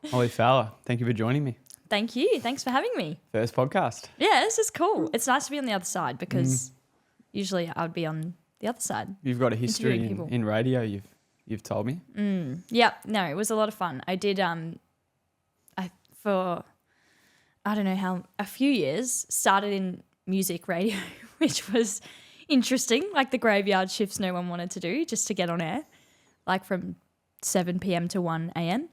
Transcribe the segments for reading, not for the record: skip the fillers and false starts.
Holly Fowler, thank you for joining me. Thank you. Thanks for having me. First podcast. Yeah, this is cool. It's nice to be on the other side because usually I would be on the other side. You've got a history interviewing people. in radio, you've told me. Yeah, no, it was a lot of fun. I did a few years started in music radio, which was interesting, like the graveyard shifts no one wanted to do just to get on air, like from 7 p.m. to 1 a.m.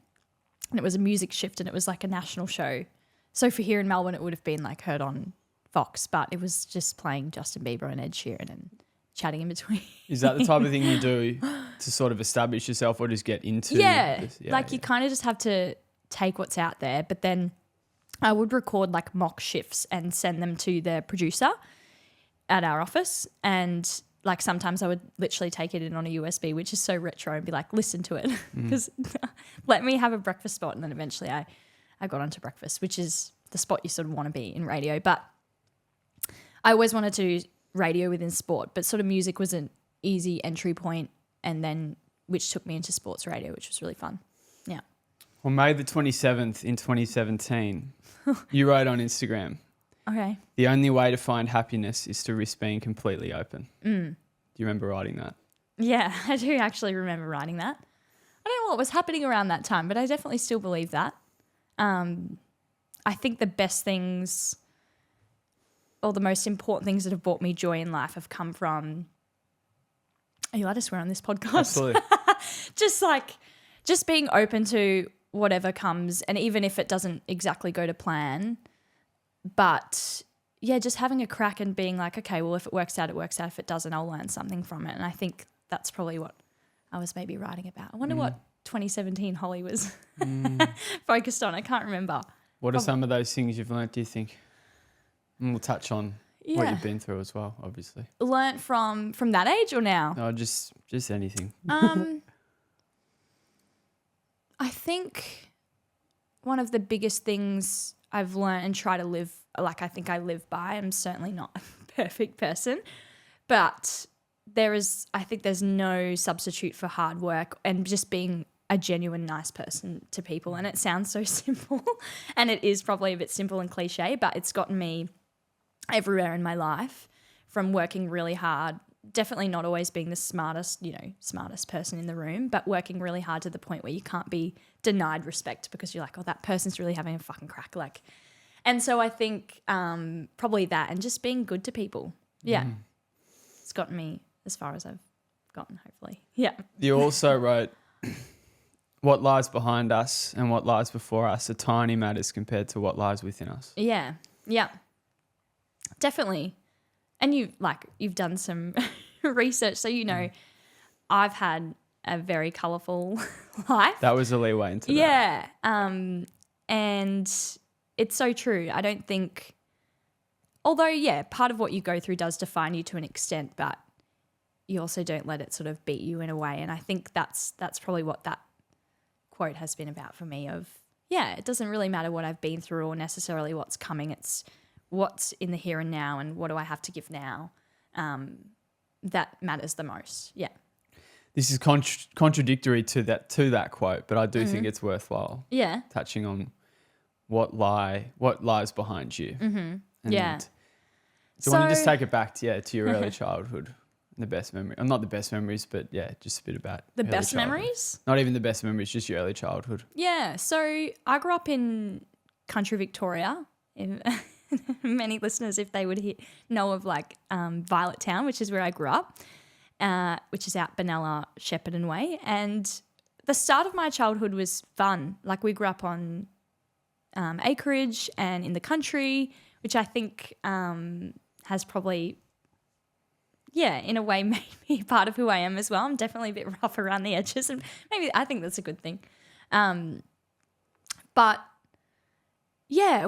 And it was a music shift and it was like a national show. So for here in Melbourne, it would have been like heard on Fox, but it was just playing Justin Bieber and Ed Sheeran and chatting in between. Is that the type of thing you do to sort of establish yourself or just get into this? You kind of just have to take what's out there. But then I would record like mock shifts and send them to the producer at our office. And like sometimes I would literally take it in on a USB, which is so retro, and be like, listen to it because let me have a breakfast spot. And then eventually I got onto breakfast, which is the spot you sort of want to be in radio. But I always wanted to do radio within sport, but sort of music was an easy entry point, and then which took me into sports radio, which was really fun. Yeah. Well, May the 27th in 2017, you wrote on Instagram, Okay. the only way to find happiness is to risk being completely open. Do you remember writing that? Yeah, I do actually remember writing that. I don't know what was happening around that time, but I definitely still believe that. I think the best things or the most important things that have brought me joy in life have come from... Are you allowed to swear on this podcast? Absolutely. just being open to whatever comes, and even if it doesn't exactly go to plan, but yeah, just having a crack and being like, okay, well, if it works out, it works out. If it doesn't, I'll learn something from it. And I think that's probably what I was maybe writing about. I wonder what 2017 Holly was focused on. I can't remember. What are some of those things you've learnt, do you think? And we'll touch on what you've been through as well, obviously. Learnt from that age or now? No, just anything. I think one of the biggest things I've learned and try to live, like I think I live by, I'm certainly not a perfect person, but I think there's no substitute for hard work and just being a genuine nice person to people. And it sounds so simple, and it is probably a bit simple and cliche, but it's gotten me everywhere in my life, from working really hard, definitely not always being the smartest person in the room, but working really hard to the point where you can't be denied respect because you're like, oh, that person's really having a fucking crack. And so I think probably that, and just being good to people. Yeah. It's gotten me as far as I've gotten, hopefully. Yeah. You also wrote, what lies behind us and what lies before us are tiny matters compared to what lies within us. Yeah. Yeah. Definitely. And you've done some research, so I've had a very colourful life. That was a leeway into that. Yeah. And it's so true. I don't think, although, yeah, part of what you go through does define you to an extent, but you also don't let it sort of beat you in a way. And I think that's probably what that quote has been about for me of, yeah, it doesn't really matter what I've been through or necessarily what's coming. It's what's in the here and now and what do I have to give now that matters the most. Yeah. This is contradictory to that quote, but I do think it's worthwhile. Yeah. Touching on what lies behind you. Mm-hmm. And Yeah. Do you want to just take it back to your early childhood? The best memory. Not the best memories, but yeah, just a bit about the early best childhood. memories? Not even the best memories, just your early childhood. Yeah. So I grew up in country Victoria. Many listeners, if they would know of Violet Town, which is where I grew up, which is out Benalla, Shepparton Way. And the start of my childhood was fun. Like we grew up on acreage and in the country, which I think has probably, yeah, in a way made me part of who I am as well. I'm definitely a bit rough around the edges, and maybe I think that's a good thing. But yeah,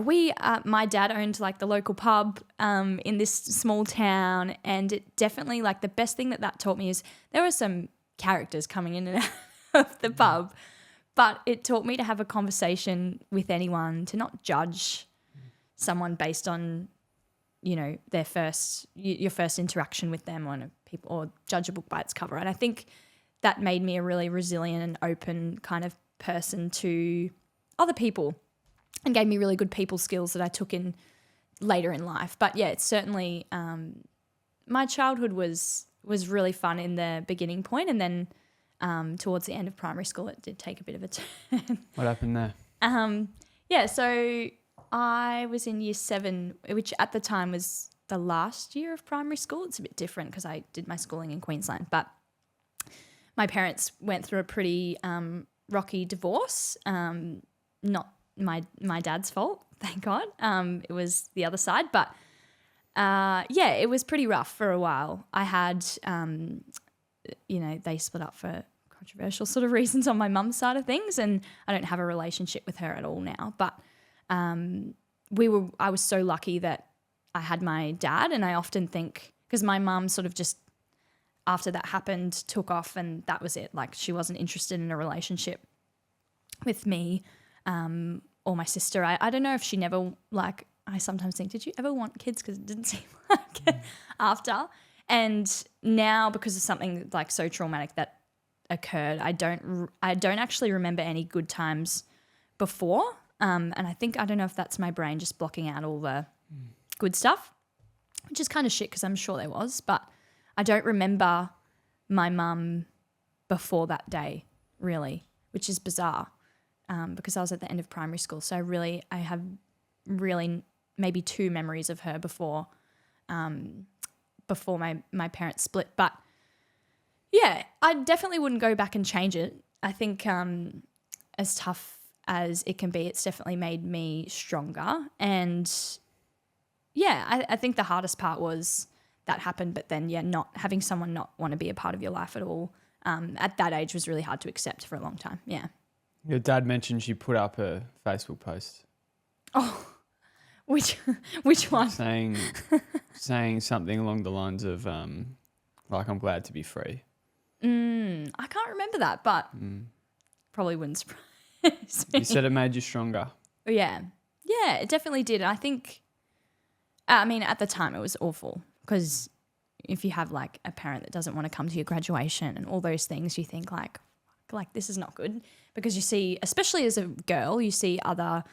my dad owned the local pub in this small town, and it definitely the best thing that taught me is there were some characters coming in and out of the pub, but it taught me to have a conversation with anyone, to not judge someone based on your first interaction with them or judge a book by its cover. And I think that made me a really resilient and open kind of person to other people and gave me really good people skills that I took in later in life. But yeah, it's certainly my childhood was really fun in the beginning point, and then towards the end of primary school it did take a bit of a turn. What happened there? Yeah, so I was in year 7, which at the time was the last year of primary school. It's a bit different because I did my schooling in Queensland, but my parents went through a pretty rocky divorce. Not my dad's fault, thank God. It was the other side, but yeah, it was pretty rough for a while. I had, they split up for controversial sort of reasons on my mum's side of things, and I don't have a relationship with her at all now. But I was so lucky that I had my dad, and I often think, because my mum sort of just, after that happened, took off, and that was it. Like, she wasn't interested in a relationship with me or my sister. I don't know if she never, like, I sometimes think, did you ever want kids? Because it didn't seem like it after. And now, because of something like so traumatic that occurred, I don't actually remember any good times before. And I don't know if that's my brain just blocking out all the good stuff, which is kind of shit because I'm sure there was, but I don't remember my mum before that day, really, which is bizarre because I was at the end of primary school. So I have really maybe 2 memories of her before my parents split. But yeah, I definitely wouldn't go back and change it. I think as tough as it can be, it's definitely made me stronger. And yeah, I think the hardest part was that happened, but then not having someone not want to be a part of your life at all at that age was really hard to accept for a long time. Yeah. Your dad mentioned she put up a Facebook post. Oh, which one? Saying something along the lines of like, I'm glad to be free. I can't remember that, but probably wouldn't surprise me. You said it made you stronger. Yeah, it definitely did. And I think, at the time it was awful because if you have like a parent that doesn't want to come to your graduation and all those things, you think like this is not good, because you see, especially as a girl, you see other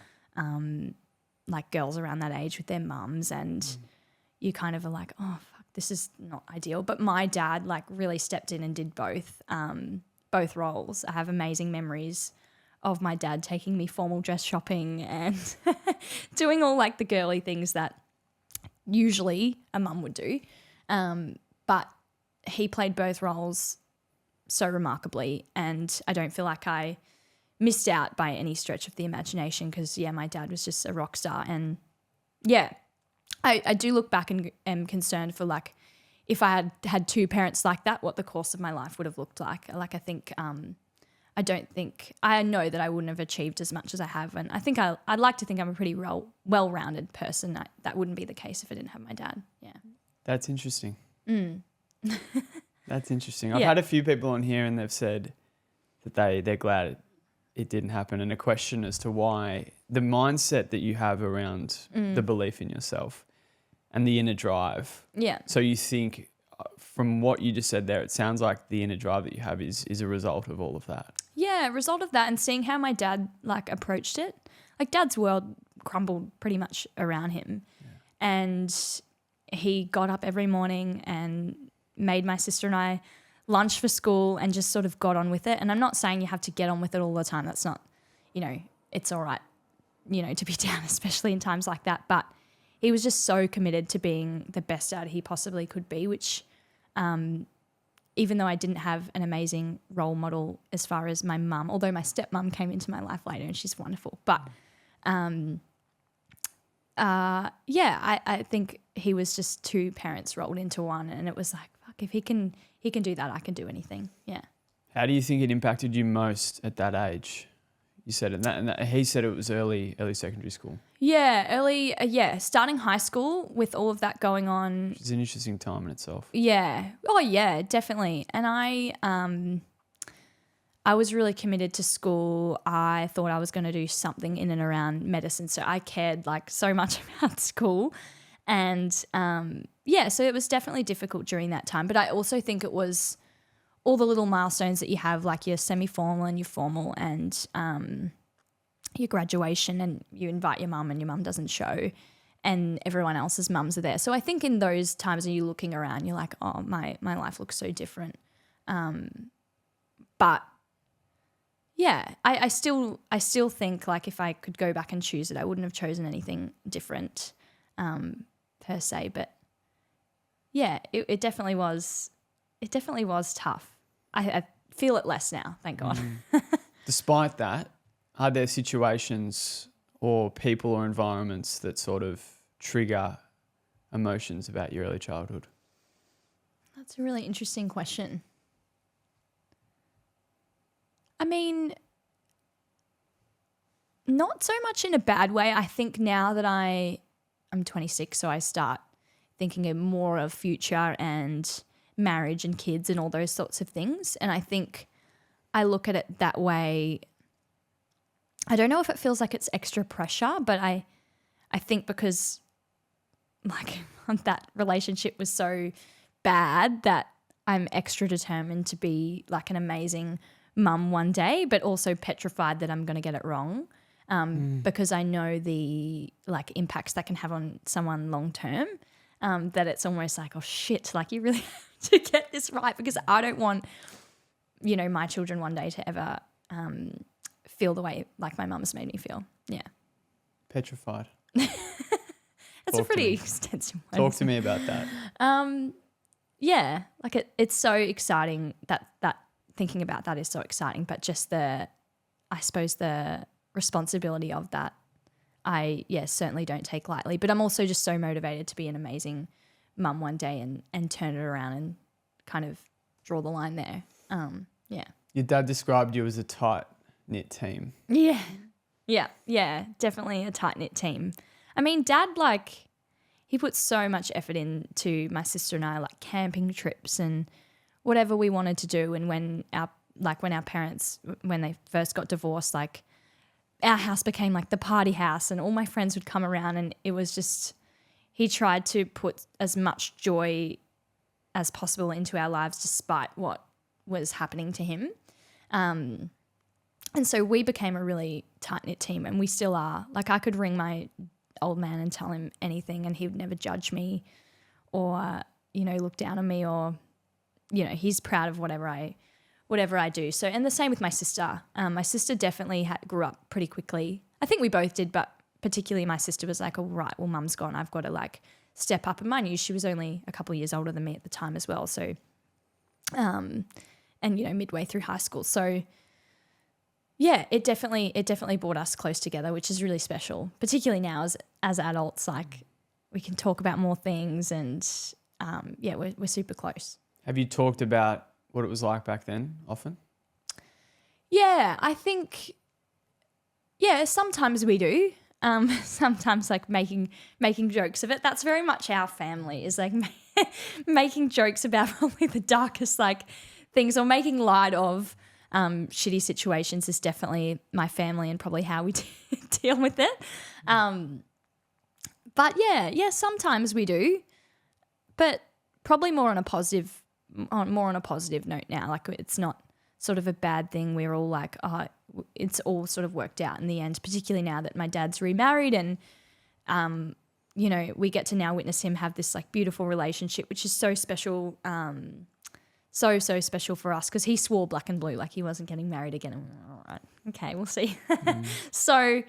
like girls around that age with their mums, and you kind of are like, oh fuck, this is not ideal. But my dad like really stepped in and did both roles. I have amazing memories of my dad taking me formal dress shopping and doing all like the girly things that usually a mum would do. But he played both roles so remarkably, and I don't feel like I missed out by any stretch of the imagination because, my dad was just a rock star. And, I do look back and am concerned for, like, if I had had 2 parents like that, what the course of my life would have looked like. Like, I think I know that I wouldn't have achieved as much as I have, and I think I'd like to think I'm a pretty well-rounded person. That wouldn't be the case if I didn't have my dad. Yeah. That's interesting. That's interesting. I've had a few people on here and they've said that they're glad it didn't happen, and a question as to why, the mindset that you have around the belief in yourself and the inner drive. Yeah. So you think, from what you just said there, it sounds like the inner drive that you have is a result of all of that. Yeah, a result of that, and seeing how my dad like approached it. Like, Dad's world crumbled pretty much around him. Yeah. And he got up every morning and made my sister and I lunch for school and just sort of got on with it. And I'm not saying you have to get on with it all the time. That's not, it's all right, to be down, especially in times like that. But he was just so committed to being the best dad he possibly could be, which even though I didn't have an amazing role model as far as my mum, although my stepmom came into my life later and she's wonderful. But I think he was just 2 parents rolled into one, and it was like, fuck, if he can do that, I can do anything. Yeah. How do you think it impacted you most at that age? You said it, and he said it was early secondary school. Yeah, starting high school with all of that going on. It's an interesting time in itself. Yeah. Oh yeah, definitely. And I was really committed to school. I thought I was going to do something in and around medicine, so I cared like so much about school. And so it was definitely difficult during that time. But I also think it was all the little milestones that you have, like your semi-formal and your formal, and your graduation and you invite your mum and your mum doesn't show and everyone else's mums are there. So I think in those times when you're looking around, you're like, oh, my life looks so different. But yeah, I still think like if I could go back and choose it, I wouldn't have chosen anything different per se. But yeah, it definitely was tough. I feel it less now, thank God. Despite that, are there situations or people or environments that sort of trigger emotions about your early childhood? That's a really interesting question. I mean, not so much in a bad way. I think now that I'm 26, so I start thinking more of future and marriage and kids and all those sorts of things. And I think I look at it that way. I don't know if it feels like it's extra pressure, but I think because like that relationship was so bad that I'm extra determined to be like an amazing mum one day, but also petrified that I'm going to get it wrong because I know the like impacts that can have on someone long term, that it's almost like, oh shit, like you really have to get this right because I don't want, my children one day to ever feel the way like my mum's made me feel. Yeah. Petrified. That's a pretty extensive one. Talk to me about that. Yeah, like it's so exciting that thinking about that is so exciting, but just I suppose the responsibility of that, I certainly don't take lightly, but I'm also just so motivated to be an amazing mum one day and turn it around and kind of draw the line there. Yeah. Your dad described you as a tight-knit team. Yeah, definitely a tight-knit team. I mean, Dad, like, he puts so much effort into my sister and I, like camping trips and whatever we wanted to do. And when our parents, when they first got divorced, like our house became like the party house and all my friends would come around and it was just, he tried to put as much joy as possible into our lives despite what was happening to him. And so we became a really tight-knit team and we still are. Like I could ring my old man and tell him anything and he would never judge me or, look down on me or, he's proud of whatever I do. So, and the same with my sister. My sister definitely grew up pretty quickly. I think we both did, but particularly my sister was like, all right, well, mum's gone. I've got to like step up. And mind you, she was only a couple of years older than me at the time as well. So, and midway through high school. So yeah, it definitely brought us close together, which is really special, particularly now as adults, like we can talk about more things and we're super close. Have you talked about what it was like back then often? Yeah, I think, sometimes we do. Sometimes like making jokes of it. That's very much our family is like making jokes about probably the darkest like things or making light of shitty situations is definitely my family and probably how we deal with it. But yeah, sometimes we do, but probably more on a positive note now. Like it's not sort of a bad thing. We're all like, it's all sort of worked out in the end, particularly now that my dad's remarried and, we get to now witness him have this like beautiful relationship, which is so special. So special for us because he swore black and blue like he wasn't getting married again. And we're all right, okay, we'll see. So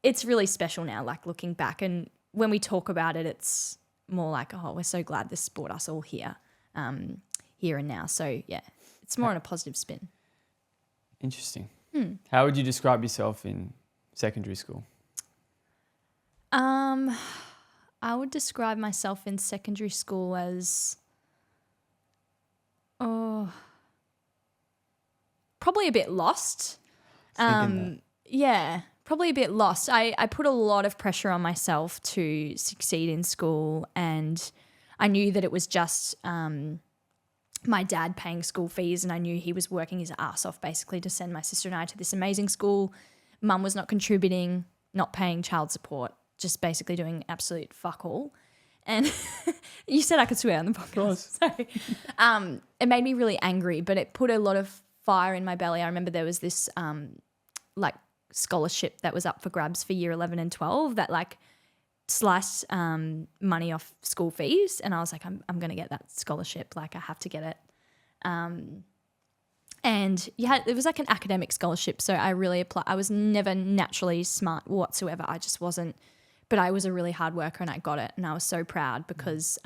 it's really special now, like looking back. And when we talk about it, it's more like, oh, we're so glad this brought us all here and now. So yeah, it's more on a positive spin. Interesting. How would you describe yourself in secondary school? I would describe myself in secondary school as probably a bit lost. Yeah, probably a bit lost. I put a lot of pressure on myself to succeed in school and I knew that it was just my dad paying school fees and I knew he was working his ass off basically to send my sister and I to this amazing school. Mum was not contributing, not paying child support, just basically doing absolute fuck all. And you said I could swear on the podcast. So it made me really angry, but it put a lot of fire in my belly. I remember there was this like scholarship that was up for grabs for year 11 and 12 that like sliced money off school fees, and I was like, I'm going to get that scholarship. Like I have to get it. And it was like an academic scholarship. So I really applied. I was never naturally smart whatsoever. I just wasn't, but I was a really hard worker and I got it. And I was so proud because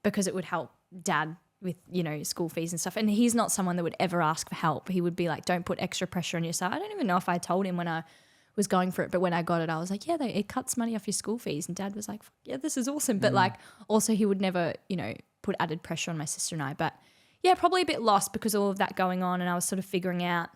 it would help Dad with, you know, school fees and stuff. And he's not someone that would ever ask for help. He would be like, don't put extra pressure on yourself. I don't even know if I told him when I was going for it, but when I got it, I was like, yeah, it cuts money off your school fees. And Dad was like, yeah, this is awesome. But like also he would never, you know, put added pressure on my sister and I. But yeah, probably a bit lost because of all of that going on, and I was sort of figuring out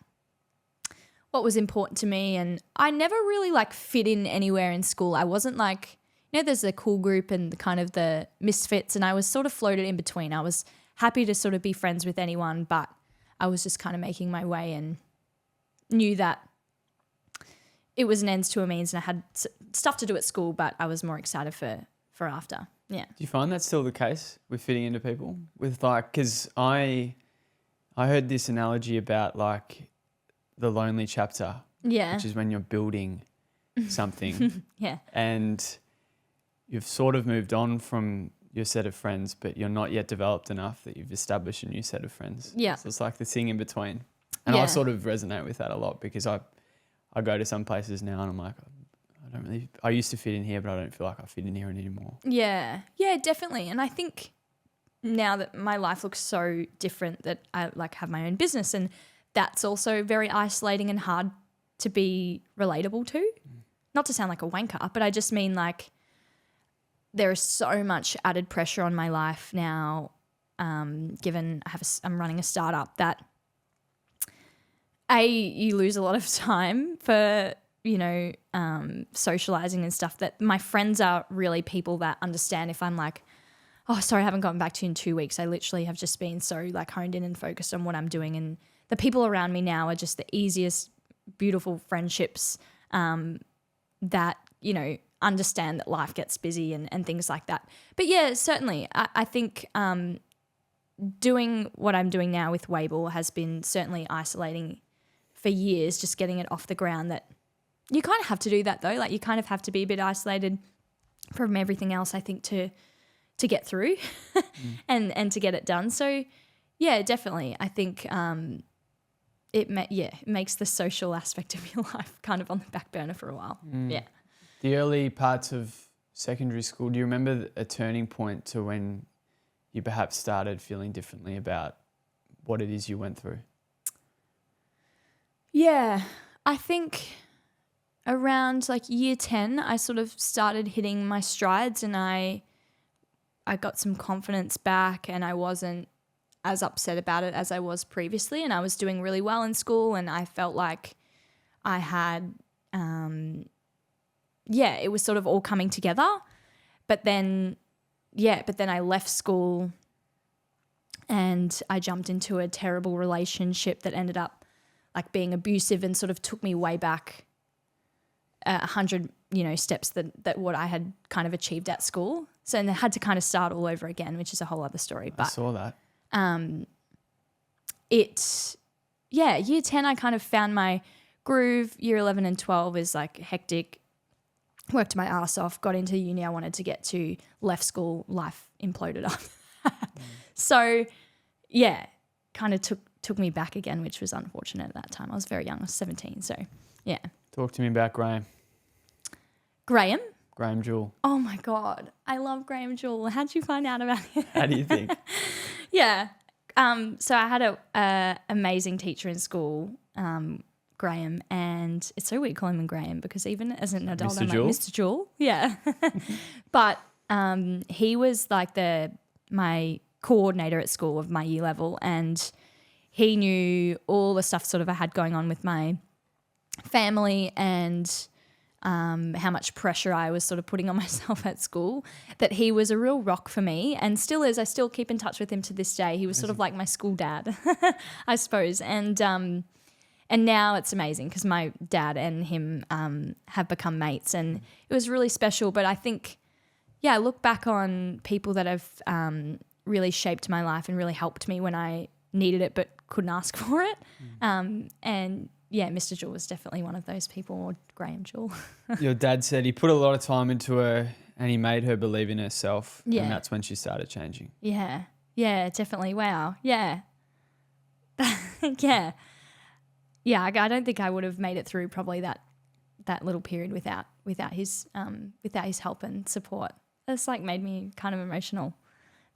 what was important to me. And I never really like fit in anywhere in school. I wasn't like, you know, there's the cool group and the kind of the misfits, and I was sort of floated in between. I was happy to sort of be friends with anyone, but I was just kind of making my way and knew that it was an ends to a means, and I had stuff to do at school, but I was more excited for after. Yeah. Do you find that's still the case with fitting into people? With like, because I heard this analogy about like the lonely chapter, which is when you're building something, and you've sort of moved on from your set of friends, but you're not yet developed enough that you've established a new set of friends. Yeah. So it's like the thing in between, and I sort of resonate with that a lot because I go to some places now and I'm like, I used to fit in here, but I don't feel like I fit in here anymore. Yeah. Yeah, definitely. And I think now that my life looks so different, that I like have my own business, and that's also very isolating and hard to be relatable to. Not to sound like a wanker, but I just mean like there is so much added pressure on my life now, given I'm running a startup, that you lose a lot of time for, you know, socializing and stuff. That my friends are really people that understand if I'm like, oh, sorry, I haven't gotten back to you in 2 weeks. I literally have just been so like honed in and focused on what I'm doing. And the people around me now are just the easiest, beautiful friendships that, you know, understand that life gets busy and things like that. But yeah, certainly I think doing what I'm doing now with Wable has been certainly isolating for years, just getting it off the ground. That you kind of have to do that though. Like you kind of have to be a bit isolated from everything else, I think, to get through and to get it done. So yeah, definitely. I think it makes the social aspect of your life kind of on the back burner for a while. Yeah. The early parts of secondary school, do you remember a turning point to when you perhaps started feeling differently about what it is you went through? Yeah, I think around like year 10, I sort of started hitting my strides, and I got some confidence back, and I wasn't as upset about it as I was previously, and I was doing really well in school, and I felt like I had, it was sort of all coming together. But then I left school and I jumped into a terrible relationship that ended up like being abusive and sort of took me way back 100, steps that what I had kind of achieved at school. So and I had to kind of start all over again, which is a whole other story. But I saw that. Year 10, I kind of found my groove. Year 11 and 12 is like hectic. Worked my ass off, got into the uni I wanted to get to, left school, life imploded up. So, yeah, kind of took me back again, which was unfortunate at that time. I was very young. I was 17, so, yeah. Talk to me about Graham. Graham? Graham Jewell. Oh, my God. I love Graham Jewell. How'd you find out about him? How do you think? Yeah. So I had a amazing teacher in school, Graham, and it's so weird calling him Graham because even as an adult, I'm like, Mr. Jewell. Yeah. But he was like my coordinator at school of my year level, and he knew all the stuff sort of I had going on with my family and how much pressure I was sort of putting on myself at school, that he was a real rock for me and still is. I still keep in touch with him to this day. He was sort of like my school dad, I suppose. And now it's amazing because my dad and him have become mates, and it was really special. But I think, I look back on people that have really shaped my life and really helped me when I needed it but couldn't ask for it. And yeah, Mr. Jewell was definitely one of those people, or Graham Jewell. Your dad said he put a lot of time into her and he made her believe in herself. Yeah. And that's when she started changing. Yeah. Yeah, definitely. Wow. Yeah. Yeah. Yeah, I don't think I would have made it through probably that little period without his help and support. It's like made me kind of emotional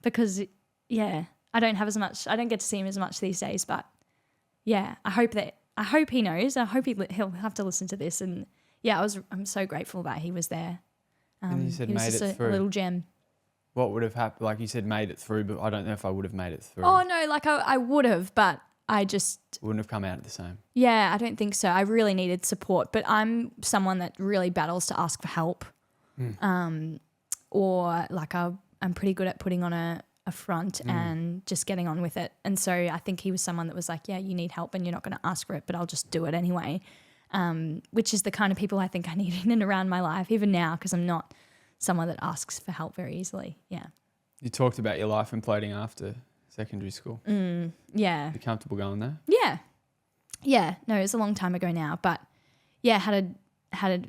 because I don't get to see him as much these days, but yeah, I hope he knows. I hope he'll have to listen to this, and yeah, I'm so grateful that he was there. And you said he was made just it through. a little gem. What would have happened? Like you said, made it through, but I don't know if I would have made it through. Oh no, like I would have, but I just wouldn't have come out the same. Yeah, I don't think so. I really needed support, but I'm someone that really battles to ask for help. Or like I'm pretty good at putting on a front and just getting on with it. And so I think he was someone that was like, yeah, you need help and you're not going to ask for it, but I'll just do it anyway. Which is the kind of people I think I need in and around my life, even now, because I'm not someone that asks for help very easily. Yeah. You talked about your life imploding after secondary school. Yeah. You comfortable going there? Yeah. Yeah. No, it was a long time ago now, but yeah, had a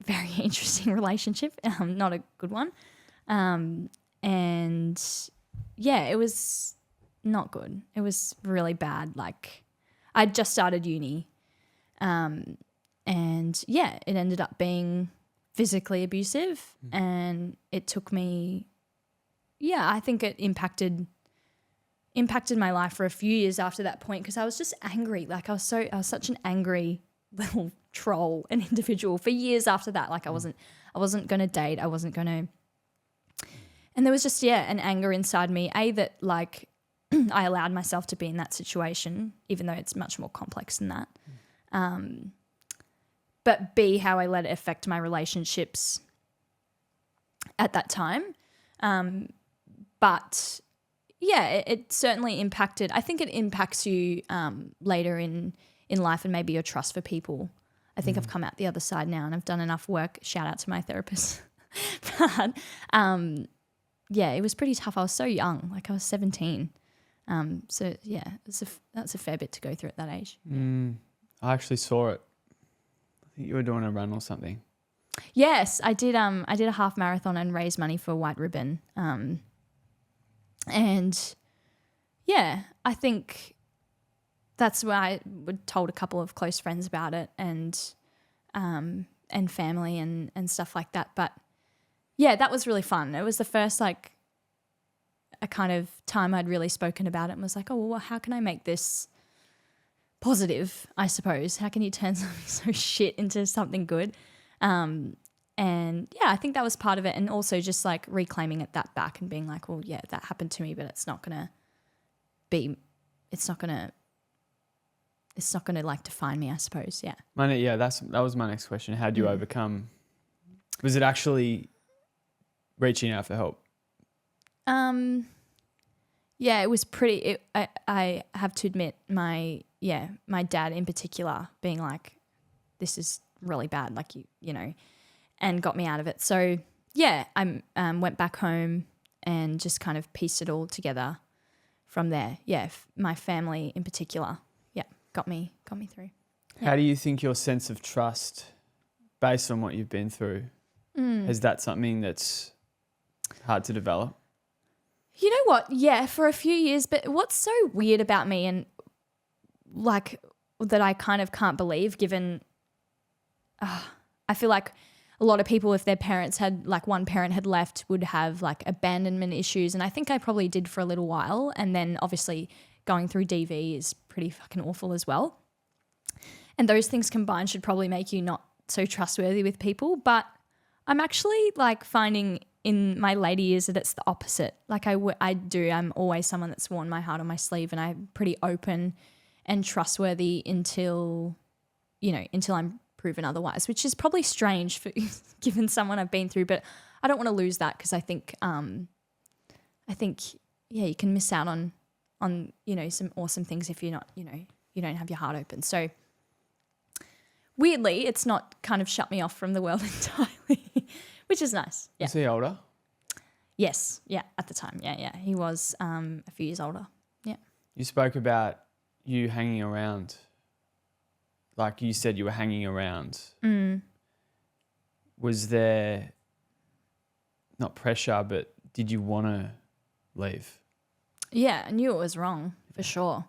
very interesting relationship. Not a good one. And yeah, it was not good. It was really bad. Like I'd just started uni. And yeah, it ended up being physically abusive and it took me, I think it impacted my life for a few years after that point because I was just angry. Like I was such an angry little troll and individual for years after that. Like I wasn't going to date. I wasn't going to. And there was just, an anger inside me, that like I allowed myself to be in that situation, even though it's much more complex than that. But B, how I let it affect my relationships at that time. But yeah, it certainly impacted. I think it impacts you later in life and maybe your trust for people. I think I've come out the other side now and I've done enough work. Shout out to my therapist. But yeah, it was pretty tough. I was so young, like I was 17. So yeah, that's a fair bit to go through at that age. I actually saw it. I think you were doing a run or something. Yes, I did. I did a half marathon and raised money for White Ribbon. And yeah, I think that's where I told a couple of close friends about it and family and stuff like that. But yeah, that was really fun. It was the first like a kind of time I'd really spoken about it and was like, oh, well, how can I make this positive, I suppose? How can you turn something so shit into something good? And yeah, I think that was part of it. And also just like reclaiming that back and being like, well, yeah, that happened to me, but it's not going to like define me, I suppose. Yeah. That was my next question. How do you overcome? Was it actually reaching out for help? Yeah, it was pretty. I have to admit, my dad in particular being like, "This is really bad," like you know, and got me out of it. So yeah, I went back home and just kind of pieced it all together from there. Yeah, my family in particular, got me through. Yeah. How do you think your sense of trust, based on what you've been through, is that something that's hard to develop? You know what? Yeah, for a few years. But what's so weird about me and like that I kind of can't believe, given I feel like a lot of people, if their parents had, like one parent had left, would have like abandonment issues. And I think I probably did for a little while. And then obviously going through DV is pretty fucking awful as well. And those things combined should probably make you not so trustworthy with people. But I'm actually like finding in my later years that it's the opposite. Like I'm always someone that's worn my heart on my sleeve and I'm pretty open and trustworthy until I'm proven otherwise, which is probably strange for given someone I've been through, but I don't want to lose that because I think you can miss out on some awesome things if you're not, you don't have your heart open. So weirdly, it's not kind of shut me off from the world entirely, which is nice. Yeah. Is he older? Yes. Yeah. At the time. Yeah. He was a few years older. Yeah. You spoke about you hanging around like you said, you were hanging around. Mm. Was there not pressure, but did you want to leave? Yeah, I knew it was wrong for sure.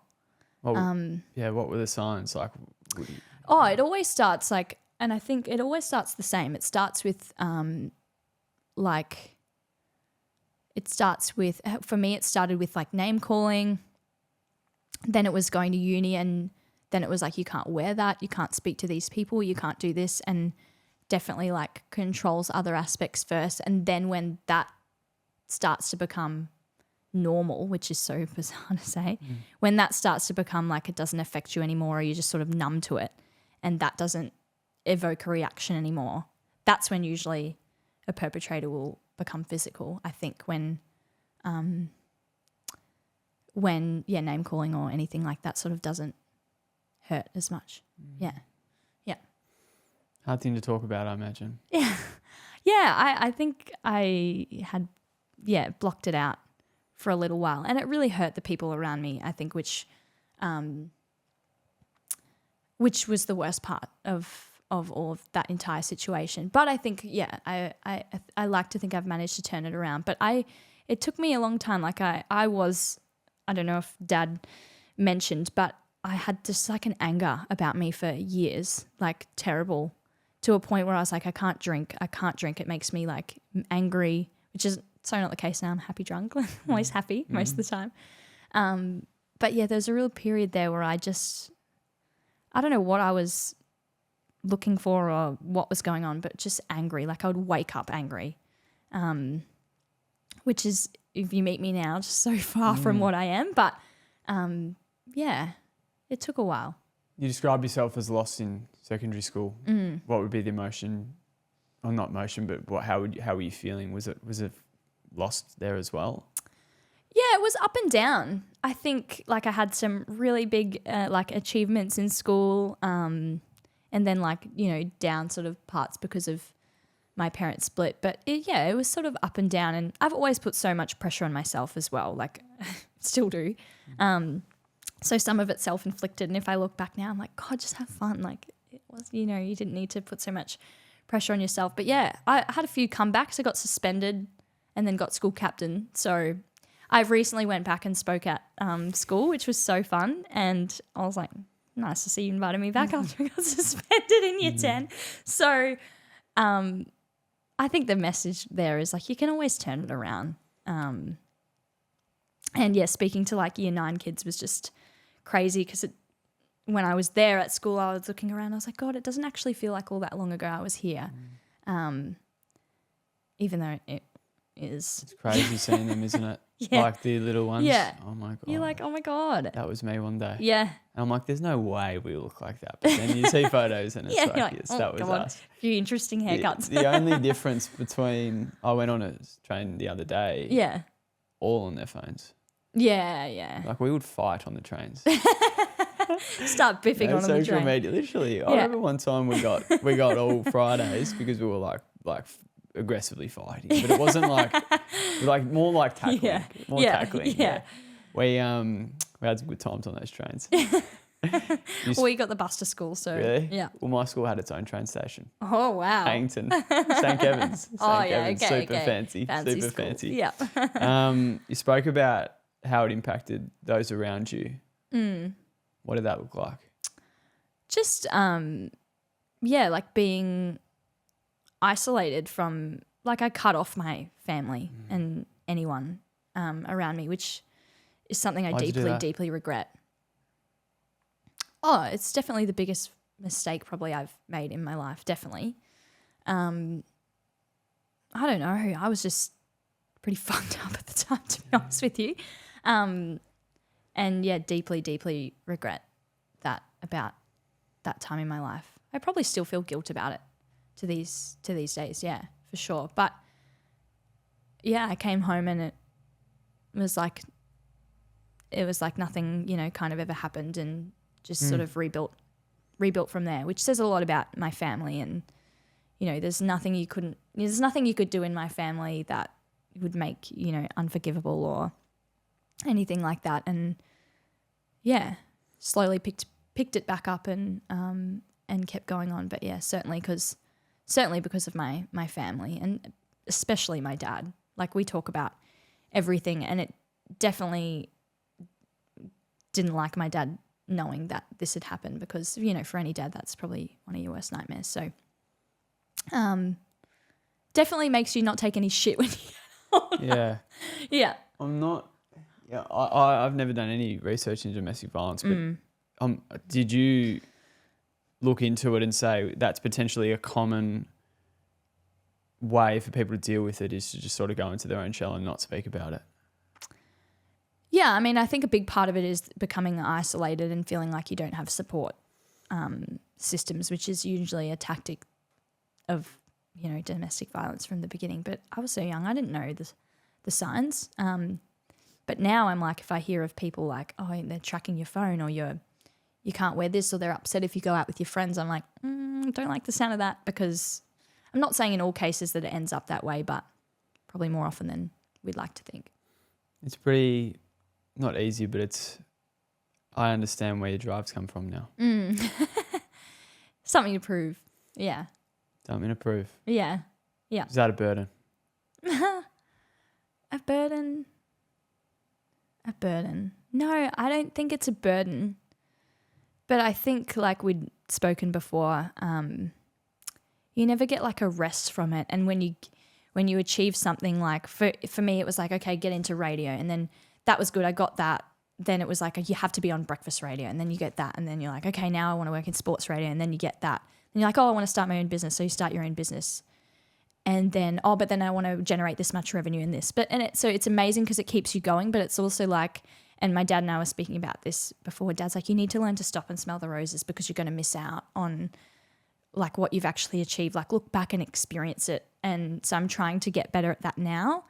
What were the signs? Like, Oh, it always starts like, and I think it always starts the same. It starts with for me, it started with like name calling. Then it was going to uni, and then it was like, you can't wear that, you can't speak to these people, you can't do this, and definitely like controls other aspects first. And then when that starts to become normal, which is so bizarre to say, when that starts to become like it doesn't affect you anymore, or you're just sort of numb to it, and that doesn't evoke a reaction anymore, that's when usually a perpetrator will become physical. I think when name calling or anything like that sort of doesn't hurt as much. Yeah. Hard thing to talk about, I imagine. Yeah. I think I had blocked it out for a little while, and it really hurt the people around me, I think, which was the worst part of all of that entire situation. But I think, I like to think I've managed to turn it around. But it took me a long time. Like I don't know if Dad mentioned, but I had just like an anger about me for years, like terrible, to a point where I was like, I can't drink. It makes me like angry, which is so not the case now. I'm happy drunk. I'm always happy most of the time. But yeah, there's a real period there where I don't know what I was looking for or what was going on, but just angry. Like I would wake up angry, which is, if you meet me now, just so far from what I am. But it took a while. You described yourself as lost in secondary school. What would be the emotion, or not emotion, but how were you feeling? Was it lost there as well? Yeah, it was up and down. I think like I had some really big like achievements in school, and then like, down sort of parts because of my parents split. But it was sort of up and down, and I've always put so much pressure on myself as well, like still do. So some of it's self-inflicted, and if I look back now, I'm like, God, just have fun. Like it was, you didn't need to put so much pressure on yourself. But yeah, I had a few comebacks. I got suspended and then got school captain. So I've recently went back and spoke at school, which was so fun. And I was like, nice to see you invited me back after I got suspended in year 10. So I think the message there is like, you can always turn it around. And yeah, speaking to like year 9 kids was just crazy, because when I was there at school, I was looking around, I was like, God, it doesn't actually feel like all that long ago I was here. Even though it is. It's crazy seeing them, isn't it? Yeah. Like the little ones. Yeah. Oh my God. You're like, oh my God. That was me one day. Yeah. And I'm like, there's no way we look like that. But then you see photos and it's Yeah, like, you're like, yes, oh that was God. us. A few interesting haircuts. The only difference between, I went on a train the other day. Yeah. All on their phones. Yeah. Like we would fight on the trains. Start biffing on the social train. media, literally. I remember one time we got all Fridays because we were like aggressively fighting, but it wasn't like more like tackling, tackling. Yeah. We had some good times on those trains. Well, you got the bus to school, so really, yeah. Well, my school had its own train station. Oh wow, Hangton, St Kevin's. Super fancy, super school. fancy. Yeah. You spoke about how it impacted those around you. What did that look like? Just like being isolated from, like I cut off my family and anyone around me, which is something I deeply regret. Oh, it's definitely the biggest mistake probably I've made in my life, definitely. I don't know. I was just pretty fucked up at the time, to be honest with you. And yeah, deeply regret that about that time in my life. I probably still feel guilt about it to these days, yeah, for sure. But yeah, I came home and it was like nothing, kind of ever happened, and just sort of rebuilt from there, which says a lot about my family. And there's nothing you could do in my family that would make unforgivable or anything like that. And yeah, slowly picked picked it back up and kept going on. But yeah, certainly because of my family and especially my dad. Like we talk about everything, and it definitely didn't like my dad knowing that this had happened because, you know, for any dad, that's probably one of your worst nightmares. So definitely makes you not take any shit when you Yeah. Yeah. I've never done any research into domestic violence, but did you look into it and say that's potentially a common way for people to deal with it is to just sort of go into their own shell and not speak about it? Yeah, I mean, I think a big part of it is becoming isolated and feeling like you don't have support systems, which is usually a tactic of, you know, domestic violence from the beginning. But I was so young, I didn't know the signs. But now I'm like, if I hear of people like, oh, they're tracking your phone or you can't wear this or they're upset if you go out with your friends, I'm like, don't like the sound of that, because I'm not saying in all cases that it ends up that way, but probably more often than we'd like to think. It's pretty not easy, but I understand where your drives come from now. Something to prove. Yeah. Something to prove. Yeah. Yeah. Is that a burden? A burden? A burden. No, I don't think it's a burden. But I think, like we'd spoken before, you never get like a rest from it. And when you achieve something, like for me, it was like, okay, get into radio. And then that was good. I got that. Then it was like, you have to be on breakfast radio. And then you get that. And then you're like, okay, now I want to work in sports radio. And then you get that. And you're like, oh, I want to start my own business. So you start your own business. And then, but then I want to generate this much revenue in this. So it's amazing because it keeps you going, but it's also like, and my dad and I were speaking about this before. Dad's like, you need to learn to stop and smell the roses because you're going to miss out on like what you've actually achieved. Like look back and experience it. And so I'm trying to get better at that now,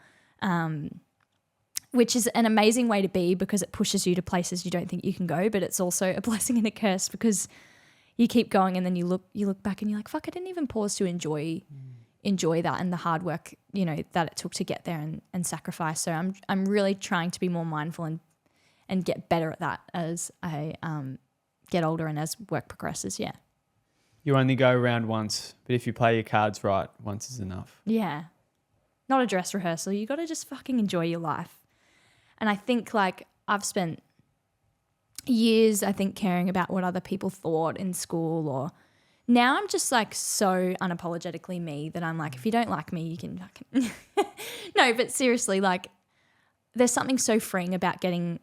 which is an amazing way to be because it pushes you to places you don't think you can go, but it's also a blessing and a curse because you keep going and then you look back and you're like, fuck, I didn't even pause to enjoy that and the hard work, you know, that it took to get there and sacrifice. So I'm really trying to be more mindful and get better at that as I get older and as work progresses. Yeah. You only go around once, but if you play your cards right, once is enough. Yeah. Not a dress rehearsal. You got to just fucking enjoy your life. And I think like I've spent years, I think, caring about what other people thought in school, or now I'm just like so unapologetically me that I'm like, if you don't like me, you can fucking no, but seriously, like there's something so freeing about getting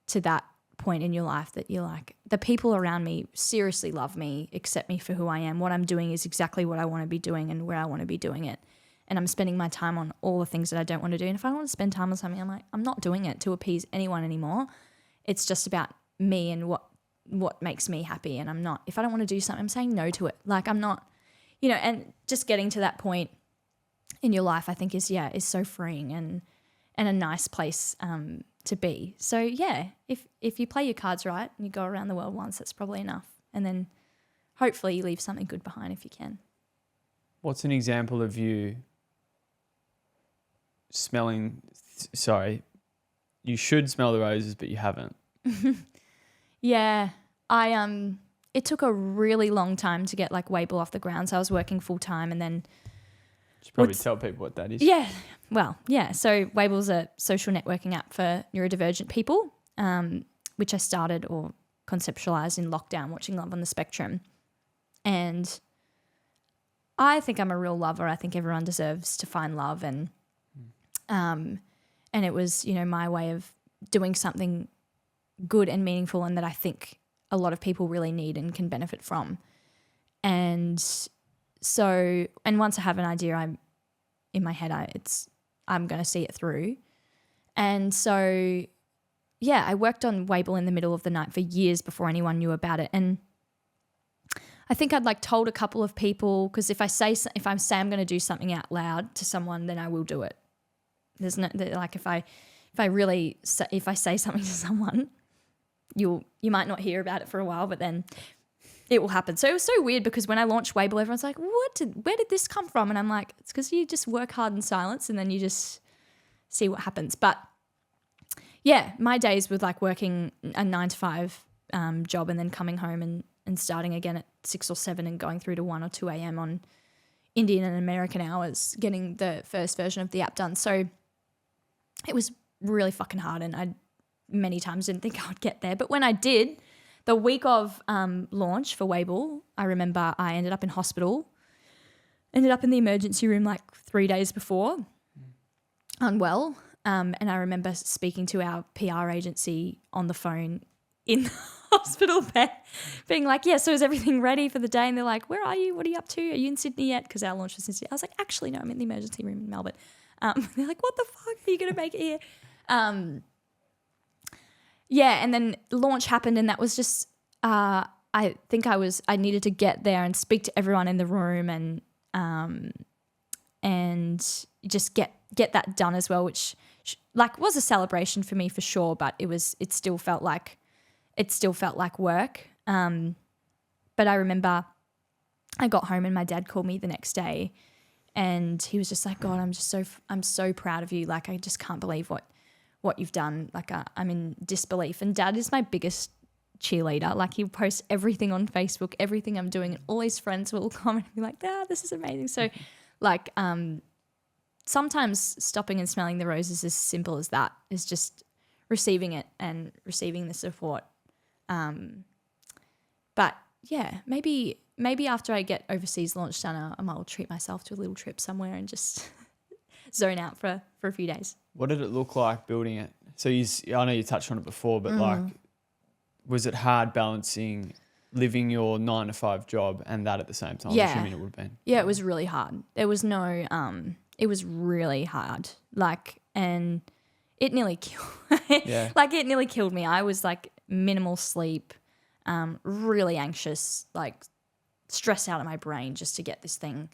to that point in your life that you're like, the people around me seriously love me, accept me for who I am. What I'm doing is exactly what I want to be doing and where I want to be doing it. And I'm spending my time on all the things that I don't want to do. And if I don't want to spend time on something, I'm like, I'm not doing it to appease anyone anymore. It's just about me and what makes me happy. And I'm not, if I don't want to do something, I'm saying no to it. Like I'm not, you know, and just getting to that point in your life, I think is so freeing and a nice place to be. So yeah, if you play your cards right and you go around the world once, that's probably enough. And then hopefully you leave something good behind if you can. What's an example of you you should smell the roses, but you haven't? Yeah, it took a really long time to get like Wable off the ground. So I was working full time and then. You should probably tell people what that is. Yeah, well, yeah. So Wable's a social networking app for neurodivergent people, which I started or conceptualized in lockdown watching Love on the Spectrum. And I think I'm a real lover. I think everyone deserves to find love and it was, you know, my way of doing something good and meaningful and that I think a lot of people really need and can benefit from. And so, and once I have an idea, I'm in my head, I'm going to see it through. And so, yeah, I worked on Wable in the middle of the night for years before anyone knew about it. And I think I'd like told a couple of people, because if I say I'm going to do something out loud to someone, then I will do it. There's no, like if I say something to someone, you might not hear about it for a while, but then it will happen. So it was so weird because when I launched Wable, everyone's like, where did this come from? And I'm like, it's because you just work hard in silence and then you just see what happens. But yeah, my days with like working a 9 to 5 job and then coming home and starting again at 6 or 7 and going through to 1 or 2 a.m. on Indian and American hours, getting the first version of the app done. So it was really fucking hard, and I many times didn't think I would get there. But when I did, the week of launch for Wable, I remember I ended up in hospital, ended up in the emergency room like 3 days before, unwell. And I remember speaking to our PR agency on the phone in the hospital bed, being like, yeah, so is everything ready for the day? And they're like, where are you? What are you up to? Are you in Sydney yet? Because our launch was in Sydney. I was like, actually, no, I'm in the emergency room in Melbourne. They're like, what the fuck? Are you going to make it here? Yeah, and then launch happened, and that was just, I think I needed to get there and speak to everyone in the room and just get that done as well, which like was a celebration for me for sure, but it still felt like work. But I remember I got home and my dad called me the next day, and he was just like, God, I'm so proud of you. Like, I just can't believe what you've done. Like, I'm in disbelief. And Dad is my biggest cheerleader. Like, he posts everything on Facebook, everything I'm doing, and all his friends will comment and be like, this is amazing. So like, sometimes stopping and smelling the roses, as simple as that, is just receiving it and receiving the support. But yeah, maybe after I get overseas launch done, I might treat myself to a little trip somewhere and just zone out for a few days. What did it look like building it? So I know you touched on it before, but like, was it hard balancing living your 9-to-5 job and that at the same time? Yeah. I'm assuming it would have been. Yeah, it was really hard. There was no, it was really hard. Like, and it nearly killed, like it nearly killed me. I was like minimal sleep, really anxious, like stressed out of my brain just to get this thing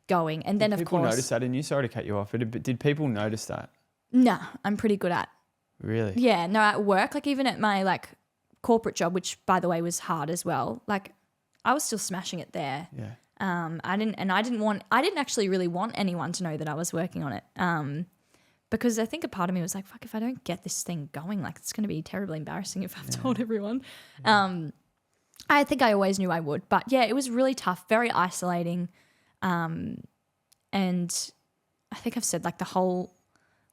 going. And then, of course, people notice that in you? Sorry to cut you off, but did people notice that? No, I'm pretty good at. Really? Yeah, no, at work, like even at my like corporate job, which by the way was hard as well. Like, I was still smashing it there. Yeah. I didn't actually really want anyone to know that I was working on it. Because I think a part of me was like, fuck, if I don't get this thing going, like it's going to be terribly embarrassing if I've told everyone. I think I always knew I would, but yeah, it was really tough, very isolating. And I think I've said like the whole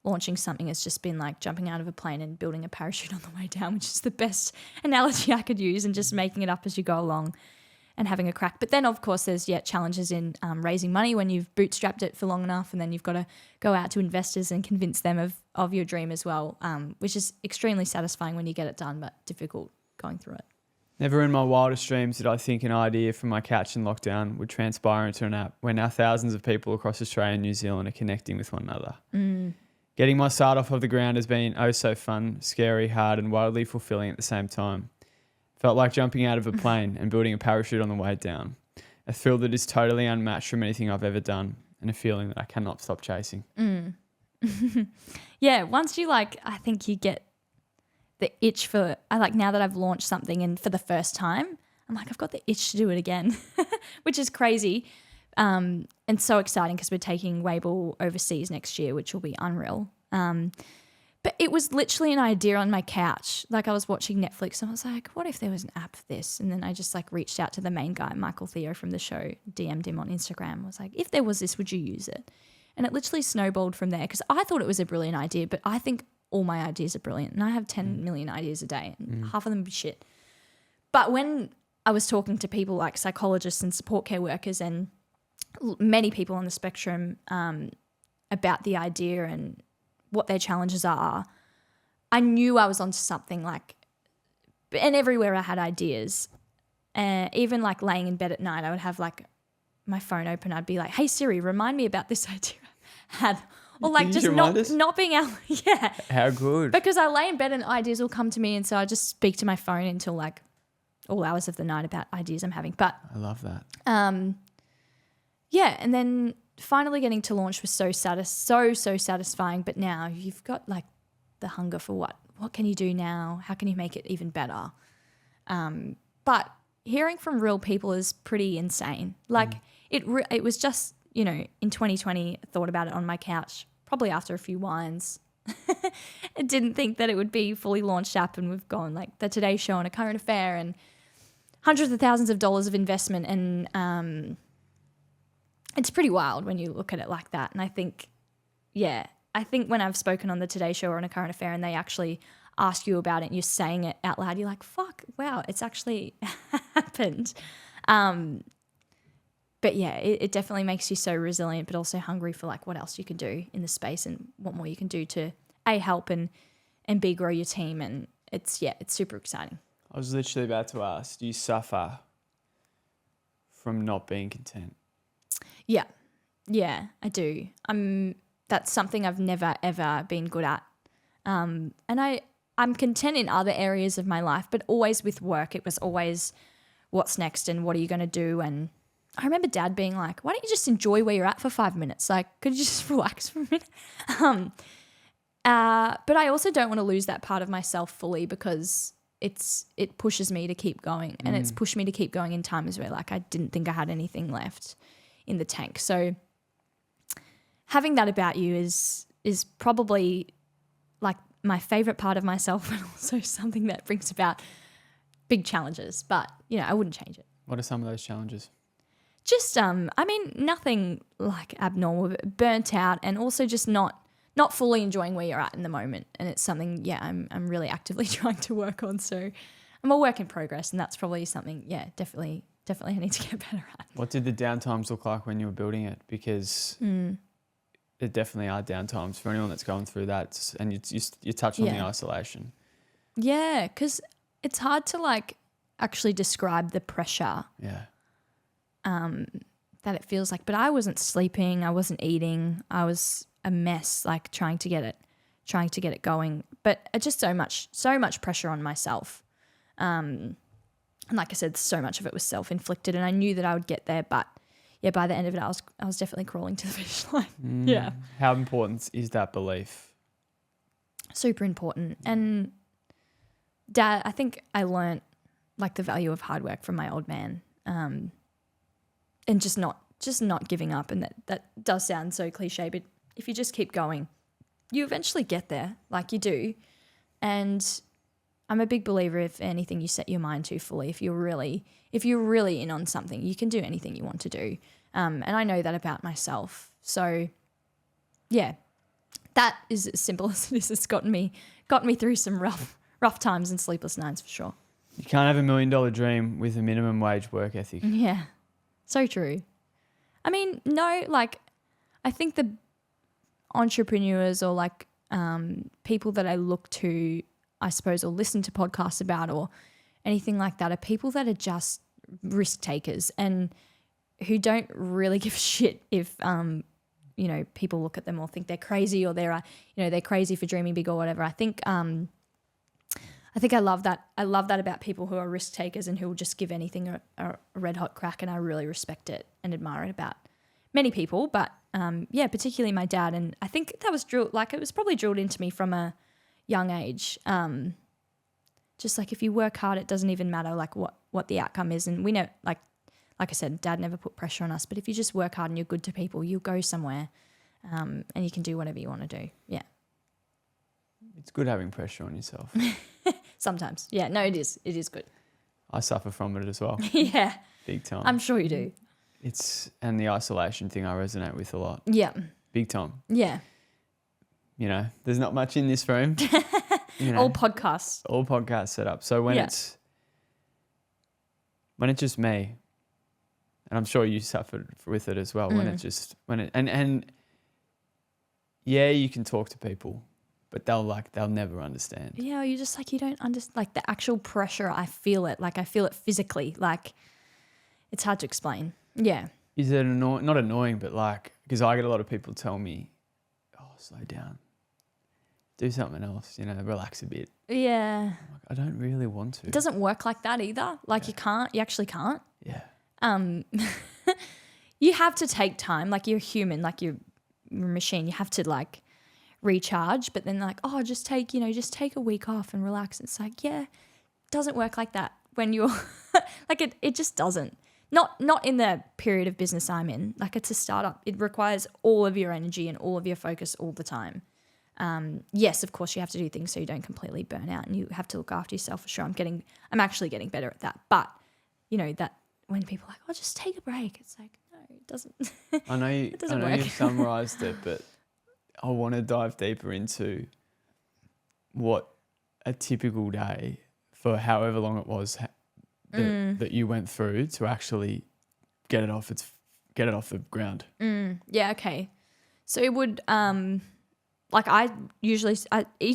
launching something has just been like jumping out of a plane and building a parachute on the way down, which is the best analogy I could use, and just making it up as you go along and having a crack. But then, of course, there's challenges in raising money when you've bootstrapped it for long enough, and then you've got to go out to investors and convince them of your dream as well, which is extremely satisfying when you get it done, but difficult going through it. Never in my wildest dreams did I think an idea from my couch in lockdown would transpire into an app where now thousands of people across Australia and New Zealand are connecting with one another. Getting my start off the ground has been oh so fun, scary, hard, and wildly fulfilling at the same time. Felt like jumping out of a plane and building a parachute on the way down. A thrill that is totally unmatched from anything I've ever done, and a feeling that I cannot stop chasing. Yeah, once you I think you get the itch for, now that I've launched something and for the first time, I'm like, I've got the itch to do it again, which is crazy. And so exciting because we're taking Wable overseas next year, which will be unreal. But it was literally an idea on my couch. Like, I was watching Netflix and I was like, what if there was an app for this? And then I just reached out to the main guy, Michael Theo from the show, DM'd him on Instagram. I was like, if there was this, would you use it? And it literally snowballed from there because I thought it was a brilliant idea, but I think all my ideas are brilliant. And I have 10 million ideas a day and half of them be shit. But when I was talking to people like psychologists and support care workers and many people on the spectrum about the idea and what their challenges are, I knew I was onto something. And everywhere I had ideas, even laying in bed at night, I would have my phone open. I'd be like, hey Siri, remind me about this idea I had. Or just not being able, yeah. How good. Because I lay in bed and ideas will come to me, and so I just speak to my phone until all hours of the night about ideas I'm having. But I love that. Yeah, and then finally getting to launch was so satisfying. But now you've got the hunger for what can you do now? How can you make it even better? But hearing from real people is pretty insane. It was just, in 2020, I thought about it on my couch, probably after a few wines, I didn't think that it would be fully launched up, and we've gone like the Today Show and a current affair and hundreds of thousands of dollars of investment, and it's pretty wild when you look at it like that. And I think when I've spoken on the Today Show or on a current affair and they actually ask you about it and you're saying it out loud, you're like, fuck, wow, it's actually happened. But yeah, it definitely makes you so resilient, but also hungry for like what else you can do in the space and what more you can do to help and B, grow your team. And it's super exciting. I was literally about to ask, do you suffer from not being content? Yeah, I do. That's something I've never ever been good at. And I'm content in other areas of my life, but always with work, it was always what's next and what are you going to do? And I remember Dad being like, why don't you just enjoy where you're at for 5 minutes? Like, could you just relax for a minute? But I also don't want to lose that part of myself fully, because it pushes me to keep going, and it's pushed me to keep going in times where like I didn't think I had anything left in the tank. So having that about you is probably like my favorite part of myself, and also something that brings about big challenges. But I wouldn't change it. What are some of those challenges? Just nothing like abnormal, but burnt out, and also just not fully enjoying where you're at in the moment. And it's something, I'm really actively trying to work on. So I'm a work in progress, and that's probably something, definitely I need to get better at. What did the downtimes look like when you were building it? Because there definitely are downtimes for anyone that's going through that. And you touched on the isolation. Yeah, because it's hard to like actually describe the pressure. Yeah. That it feels like. But I wasn't sleeping, I wasn't eating, I was a mess, like trying to get it going. But it's just so much pressure on myself. And like I said, so much of it was self-inflicted, and I knew that I would get there, but by the end of it, I was definitely crawling to the finish line. Yeah. How important is that belief? Super important. And Dad, I think I learnt like the value of hard work from my old man. And just not giving up. And that does sound so cliche, but if you just keep going, you eventually get there, like you do. And I'm a big believer, if anything you set your mind to fully, if you're really in on something, you can do anything you want to do. And I know that about myself. So yeah, that is as simple as it is. It's gotten me through some rough times and sleepless nights for sure. You can't have $1 million dream with a minimum wage work ethic. Yeah, so true. I mean, no, like I think the entrepreneurs or like people that I look to, I suppose, or listen to podcasts about or anything like that, are people that are just risk takers and who don't really give a shit if people look at them or think they're crazy, or they're crazy for dreaming big or whatever. I think I love that. I love that about people who are risk takers and who will just give anything a red hot crack, and I really respect it and admire it about many people, but particularly my dad. And I think that was it was probably drilled into me from a young age. Just like if you work hard, it doesn't even matter like what the outcome is. And we know, like I said, Dad never put pressure on us, but if you just work hard and you're good to people, you'll go somewhere, and you can do whatever you want to do. Yeah. It's good having pressure on yourself. Sometimes. Yeah, no, it is. It is good. I suffer from it as well. Yeah. Big time. I'm sure you do. And the isolation thing I resonate with a lot. Yeah. Big time. Yeah. There's not much in this room. All podcasts set up. So when it's just me, and I'm sure you suffered with it as well, and you can talk to people, but they'll never understand. Yeah, you just like, you don't understand, like the actual pressure. I feel it, like I feel it physically, like it's hard to explain. Yeah. Is it not annoying, but like, because I get a lot of people tell me, oh, slow down, do something else, relax a bit. Yeah. I'm like, I don't really want to. It doesn't work like that either. Like you actually can't. Yeah. You have to take time, like you're human, like you're a machine. You have to like recharge, but then like, oh, just take a week off and relax. It's like, yeah, it doesn't work like that when you're like it just doesn't. Not in the period of business I'm in. Like it's a startup. It requires all of your energy and all of your focus all the time. Yes, of course you have to do things so you don't completely burn out, and you have to look after yourself for sure. I'm actually getting better at that. But that when people are like, oh, just take a break, it's like, no, it doesn't. I know you. It doesn't I know work. you've summarised it, but I want to dive deeper into what a typical day for however long it was that you went through to actually get it off the ground. Yeah, okay. So it would each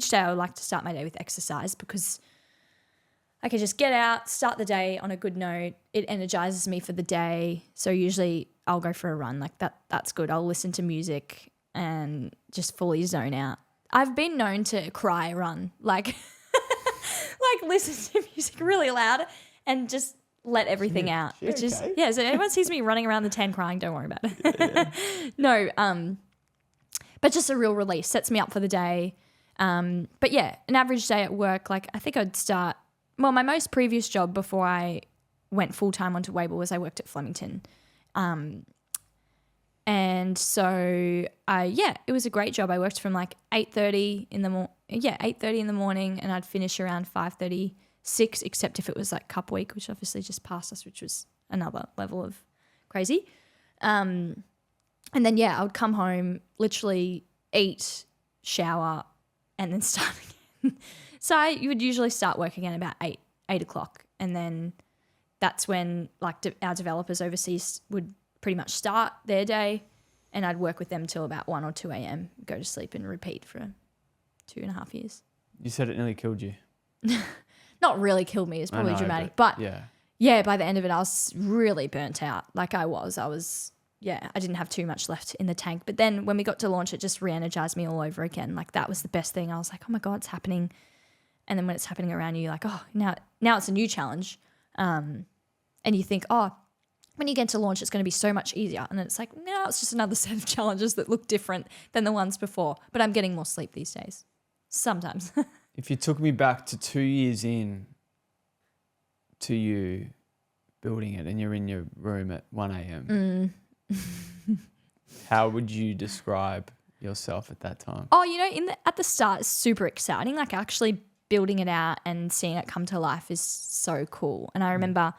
day I would like to start my day with exercise because I can just get out, start the day on a good note. It energizes me for the day. So usually I'll go for a run. Like that's good. I'll listen to music and just fully zone out. I've been known to cry run, like listen to music really loud and just let everything out. Which is so anyone sees me running around the tent crying, don't worry about it. No, but just a real release, sets me up for the day. But yeah, an average day at work, like I think I'd start. Well, my most previous job before I went full time onto Wable was I worked at Flemington. And so it was a great job. I worked from like 8:30 in the morning, and I'd finish around 5:36, except if it was like cup week, which obviously just passed us, which was another level of crazy. And then I would come home, literally eat, shower, and then start again. So you would usually start work again about 8 o'clock, and then that's when our developers overseas would pretty much start their day, and I'd work with them till about 1 or 2 a.m., go to sleep and repeat for 2.5 years. You said it nearly killed you. Not really killed me, it's probably dramatic. But by the end of it I was really burnt out. Like I didn't have too much left in the tank. But then when we got to launch, it just re-energized me all over again. Like that was the best thing. I was like, oh my God, it's happening. And then when it's happening around you, you're like, oh, now it's a new challenge. And you think, oh, when you get to launch, it's going to be so much easier. And then it's like, no, it's just another set of challenges that look different than the ones before. But I'm getting more sleep these days. Sometimes. If you took me back to 2 years in to you building it and you're in your room at 1 a.m., how would you describe yourself at that time? Oh, at the start, it's super exciting. Like actually building it out and seeing it come to life is so cool. And I remember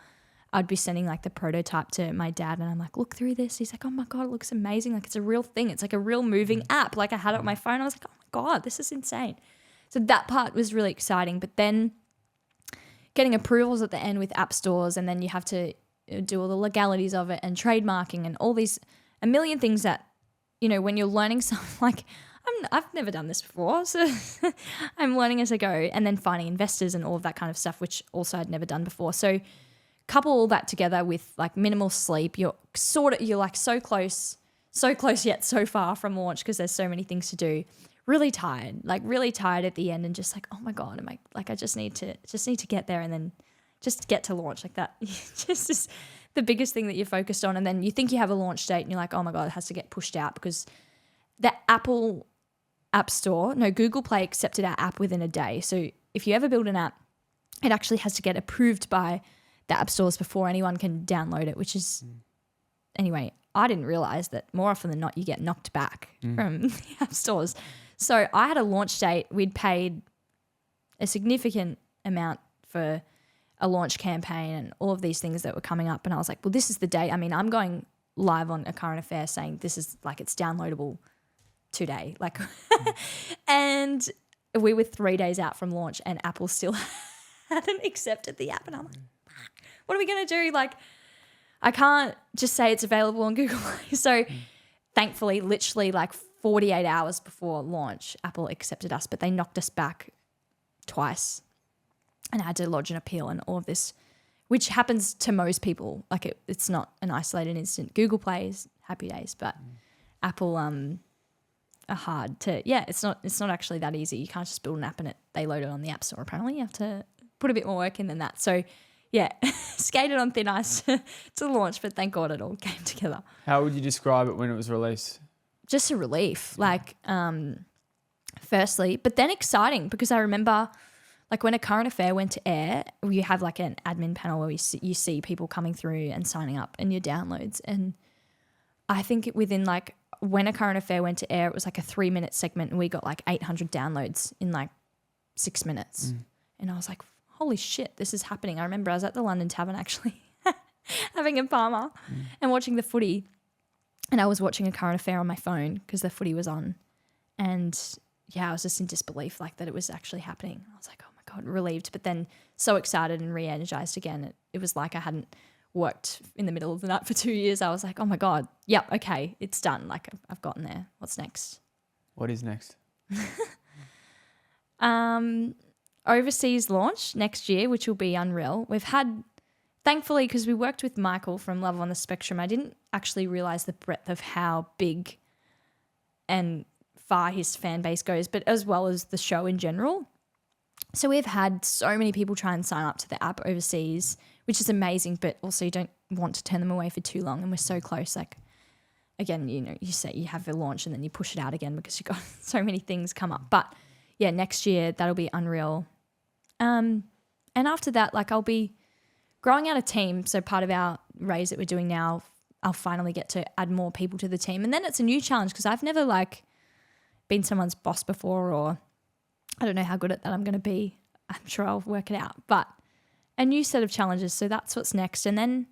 I'd be sending like the prototype to my dad and I'm like, look through this. He's like, oh my God, it looks amazing. Like it's a real thing. It's like a real moving app. Like I had it on my phone. I was like, oh my God, this is insane. So that part was really exciting. But then getting approvals at the end with app stores, and then you have to do all the legalities of it and trademarking and all these, a million things that, when you're learning something like, I've never done this before, so I'm learning as I go, and then finding investors and all of that kind of stuff, which also I'd never done before. So couple all that together with like minimal sleep, you're like so close yet so far from launch because there's so many things to do. Really tired at the end, and just like, oh my God, I just need to get there and then just get to launch like that. Just is the biggest thing that you're focused on. And then you think you have a launch date and you're like, oh my God, it has to get pushed out because the Apple App Store, Google Play accepted our app within a day. So if you ever build an app, it actually has to get approved by the app stores before anyone can download it, which is, anyway, I didn't realize that more often than not you get knocked back from the app stores. So I had a launch date. We'd paid a significant amount for a launch campaign and all of these things that were coming up. And I was like, well, this is the day. I mean, I'm going live on a current affair saying this is like, it's downloadable today. Like, and we were 3 days out from launch and Apple still hadn't accepted the app. And I'm like, what are we going to do? Like, I can't just say it's available on Google. So thankfully, literally like 48 hours before launch, Apple accepted us, but they knocked us back twice. And I had to lodge an appeal and all of this, which happens to most people. Like it's not an isolated incident. Google Play is happy days, but Apple are hard to, it's not actually that easy. You can't just build an app and they load it on the App Store. Apparently you have to put a bit more work in than that. So skated on thin ice to launch, but thank God it all came together. How would you describe it when it was released? Just a relief, like firstly, but then exciting because I remember like when A Current Affair went to air, you have like an admin panel where you see people coming through and signing up and your downloads. And I think within like when A Current Affair went to air, it was like a 3-minute segment and we got like 800 downloads in like 6 minutes. And I was like, holy shit, this is happening. I remember I was at the London Tavern actually having a Palmer and watching the footy. And I was watching A Current Affair on my phone because the footy was on. And yeah, I was just in disbelief like that it was actually happening. I was like, oh my God, relieved. But then so excited and re-energized again. It was like I hadn't worked in the middle of the night for 2 years. I was like, oh my God, yep, okay, it's done. Like I've gotten there. What's next? What is next? Overseas launch next year, which will be unreal. We've had, thankfully, because we worked with Michael from Love on the Spectrum, I didn't actually realize the breadth of how big and far his fan base goes, but as well as the show in general. So we've had so many people try and sign up to the app overseas, which is amazing, but also you don't want to turn them away for too long. And we're so close. Like, again, you know, you say you have a launch and then you push it out again because you've got so many things come up. But yeah, next year, that'll be unreal. And after that, like I'll be growing out a team. So part of our raise that we're doing now, I'll finally get to add more people to the team. And then it's a new challenge because I've never like been someone's boss before, or I don't know how good at that I'm going to be. I'm sure I'll work it out, but a new set of challenges. So that's what's next. And then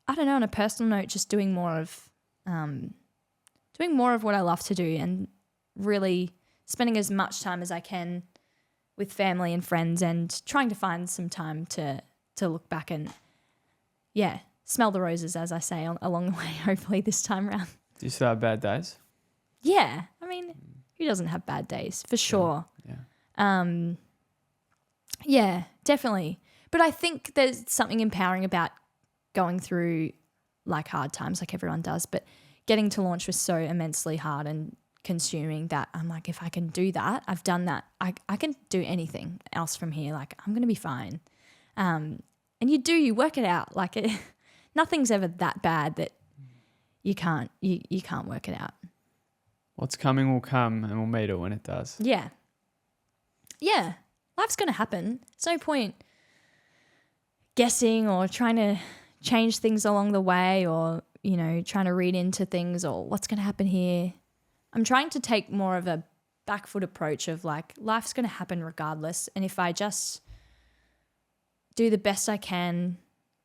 I don't know, on a personal note, just doing more of what I love to do and really spending as much time as I can with family and friends and trying to find some time to look back and, yeah, smell the roses, as I say, along the way, hopefully this time around. Do you still have bad days? Yeah. I mean, who doesn't have bad days? For sure. Yeah. Yeah, definitely. But I think there's something empowering about going through like hard times like everyone does, but getting to launch was so immensely hard and consuming that I'm like, if I can do that, I've done that, I can do anything else from here. Like I'm going to be fine. And you work it out. Like nothing's ever that bad that you can't work it out. What's coming will come and we'll meet it when it does. Yeah. Yeah. Life's going to happen. There's no point guessing or trying to change things along the way or, you know, trying to read into things or what's going to happen here. I'm trying to take more of a back foot approach of like life's going to happen regardless. And if I just do the best I can,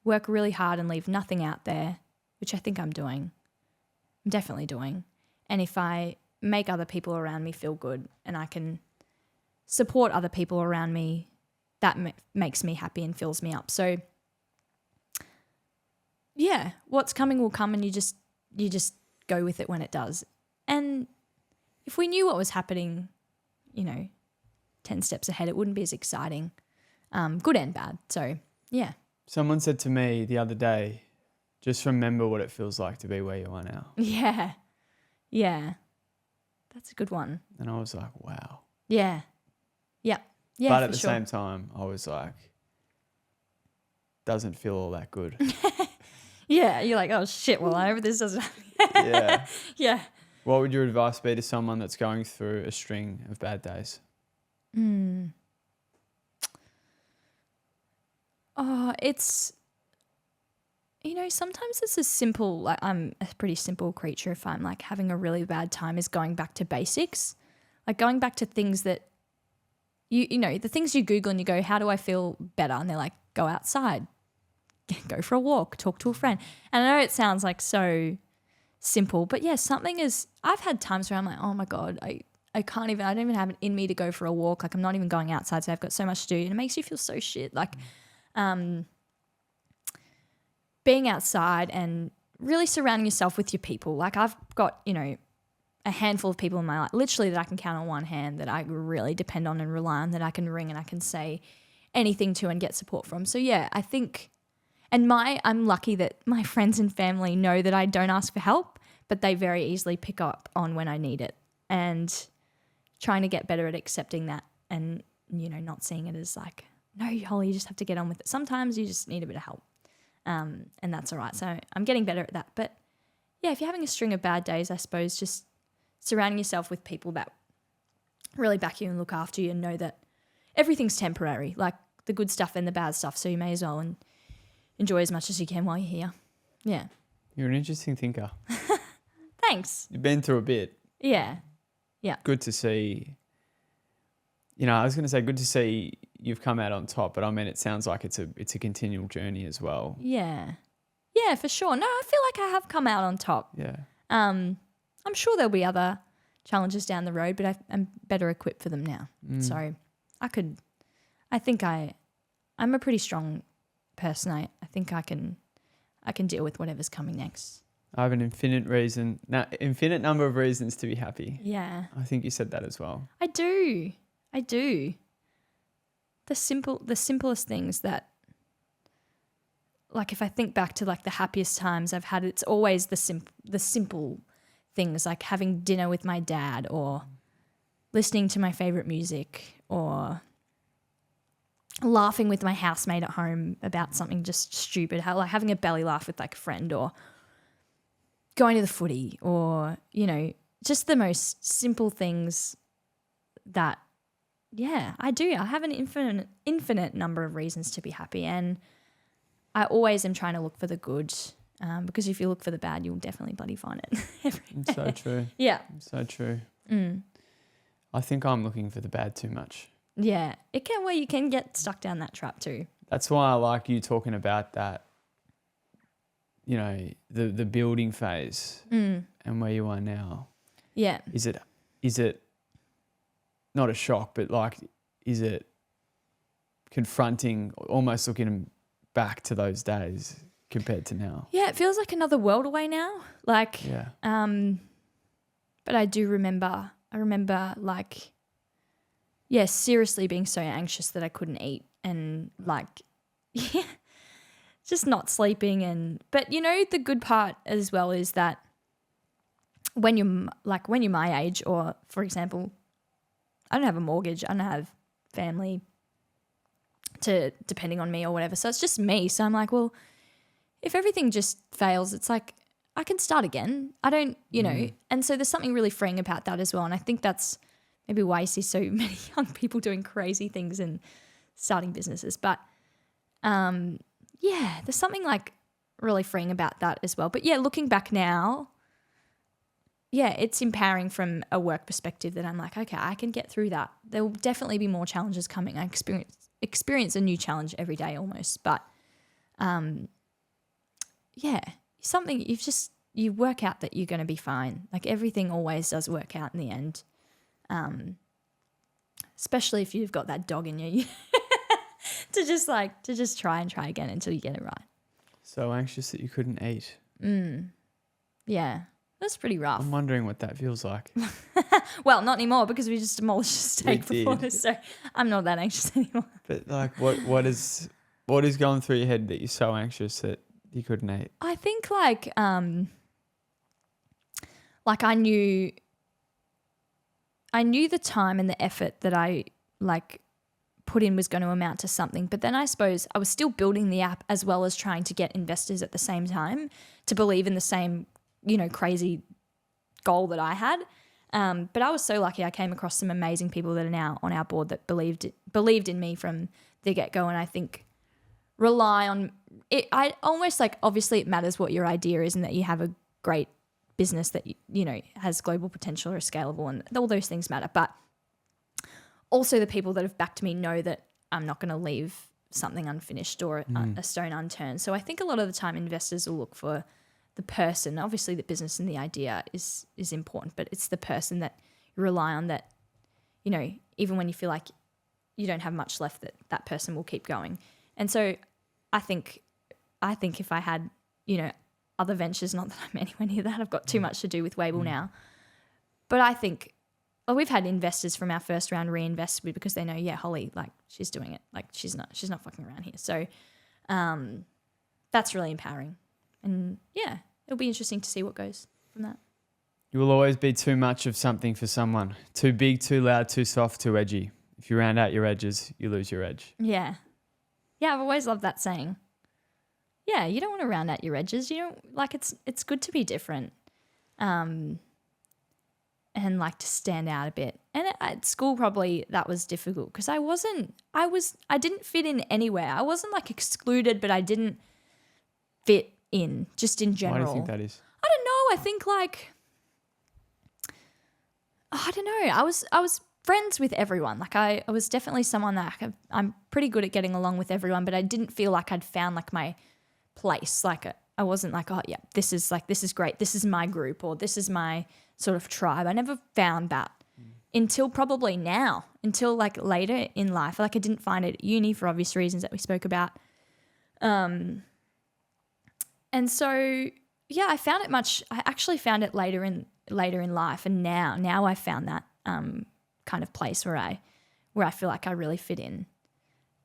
work really hard and leave nothing out there, which I think I'm doing, I'm definitely doing. And if I make other people around me feel good and I can support other people around me, that makes me happy and fills me up. So yeah, what's coming will come and you just go with it when it does. And if we knew what was happening, you know, 10 steps ahead, it wouldn't be as exciting, good and bad. So yeah. Someone said to me the other day, just remember what it feels like to be where you are now. Yeah. Yeah. That's a good one. And I was like, wow. Yeah. Yeah. Yeah. But at the same time, I was like, doesn't feel all that good. Yeah. You're like, oh shit, well, I hope this doesn't happen. Yeah. Yeah. What would your advice be to someone that's going through a string of bad days? Oh, it's, you know, sometimes it's as simple, like I'm a pretty simple creature. If I'm like having a really bad time is going back to basics, like going back to things that you know, the things you Google and you go, how do I feel better? And they're like, go outside, go for a walk, talk to a friend. And I know it sounds like so simple, but yeah, something is, I've had times where I'm like, oh my God, I don't even have it in me to go for a walk. Like I'm not even going outside. So I've got so much to do and it makes you feel so shit. Like, being outside and really surrounding yourself with your people. Like I've got, you know, a handful of people in my life, literally that I can count on one hand that I really depend on and rely on, that I can ring and I can say anything to and get support from. So yeah, I think, and I'm lucky that my friends and family know that I don't ask for help, but they very easily pick up on when I need it, and trying to get better at accepting that and, you know, not seeing it as like, no, Holly, you just have to get on with it. Sometimes you just need a bit of help. And that's all right. So I'm getting better at that. But yeah, if you're having a string of bad days, I suppose just surrounding yourself with people that really back you and look after you and know that everything's temporary, like the good stuff and the bad stuff. So you may as well enjoy as much as you can while you're here. Yeah. You're an interesting thinker. Thanks. You've been through a bit. Yeah. Good to see. I was going to say good to see you've come out on top, but I mean, it sounds like it's a continual journey as well. Yeah. Yeah, for sure. No, I feel like I have come out on top. Yeah. I'm sure there'll be other challenges down the road, but I'm better equipped for them now. So I think I'm a pretty strong person. I think I can deal with whatever's coming next. I have an infinite number of reasons to be happy. Yeah. I think you said that as well. I do. The simplest things that, like, if I think back to like the happiest times I've had, it's always the simple things, like having dinner with my dad or listening to my favorite music or laughing with my housemate at home about something just stupid, like having a belly laugh with like a friend or going to the footy or, just the most simple things that, yeah, I do. I have an infinite number of reasons to be happy, and I always am trying to look for the good, because if you look for the bad, you'll definitely bloody find it. It's so true. Yeah. It's so true. I think I'm looking for the bad too much. Yeah. You can get stuck down that trap too. That's why I like you talking about that, the building phase and where you are now. Yeah. Is it not a shock, but like, is it confronting, almost looking back to those days compared to now? Yeah, it feels like another world away now. Like, yeah. But I do remember. I remember, like, yeah, seriously being so anxious that I couldn't eat and like, yeah, just not sleeping. But the good part as well is that when you're my age, or for example, I don't have a mortgage, I don't have family depending on me or whatever. So it's just me. So I'm like, well, if everything just fails, it's like I can start again. I don't, and so there's something really freeing about that as well. And I think that's maybe why you see so many young people doing crazy things and starting businesses. But yeah, there's something like really freeing about that as well. But yeah, looking back now, yeah, it's empowering from a work perspective that I'm like, okay, I can get through that. There will definitely be more challenges coming. I experience a new challenge every day almost. But yeah, something you work out that you're going to be fine. Like everything always does work out in the end. Especially if you've got that dog in you to just try and try again until you get it right. So anxious that you couldn't eat. Yeah, that's pretty rough. I'm wondering what that feels like. Well, not anymore because we just demolished the steak before this, so I'm not that anxious anymore. But like, what is going through your head that you're so anxious that you couldn't eat? I think like I knew the time and the effort that I like put in was going to amount to something. But then I suppose I was still building the app as well as trying to get investors at the same time to believe in the same, crazy goal that I had. But I was so lucky I came across some amazing people that are now on our board that believed in me from the get-go, and I think rely on it. I almost like, obviously it matters what your idea is and that you have a great business that has global potential or is scalable, and all those things matter. But also the people that have backed me know that I'm not going to leave something unfinished or a stone unturned. So I think a lot of the time investors will look for the person. Obviously the business and the idea is important, but it's the person that you rely on that, even when you feel like you don't have much left, that person will keep going. And so I think if I had, other ventures, not that I'm anywhere near that, I've got too much to do with Wable now. But I think we've had investors from our first round reinvest with because they know, yeah, Holly, like she's doing it. Like she's not fucking around here. So that's really empowering. And yeah, it'll be interesting to see what goes from that. You will always be too much of something for someone. Too big, too loud, too soft, too edgy. If you round out your edges, you lose your edge. Yeah. Yeah, I've always loved that saying. Yeah, you don't want to round out your edges. It's good to be different. And like to stand out a bit. And at school probably that was difficult because I didn't fit in anywhere. I wasn't like excluded, but I didn't fit in just in general. Why do you think that is? I don't know. I think like I don't know. I was friends with everyone. Like I was definitely someone that I'm pretty good at getting along with everyone, but I didn't feel like I'd found like my place. Like I wasn't like, oh yeah, this is great. This is my group, or this is my sort of tribe. I never found that until probably now, until like later in life. Like I didn't find it at uni for obvious reasons that we spoke about. And so yeah, I actually found it later in life, and now I found that kind of place where I feel like I really fit in.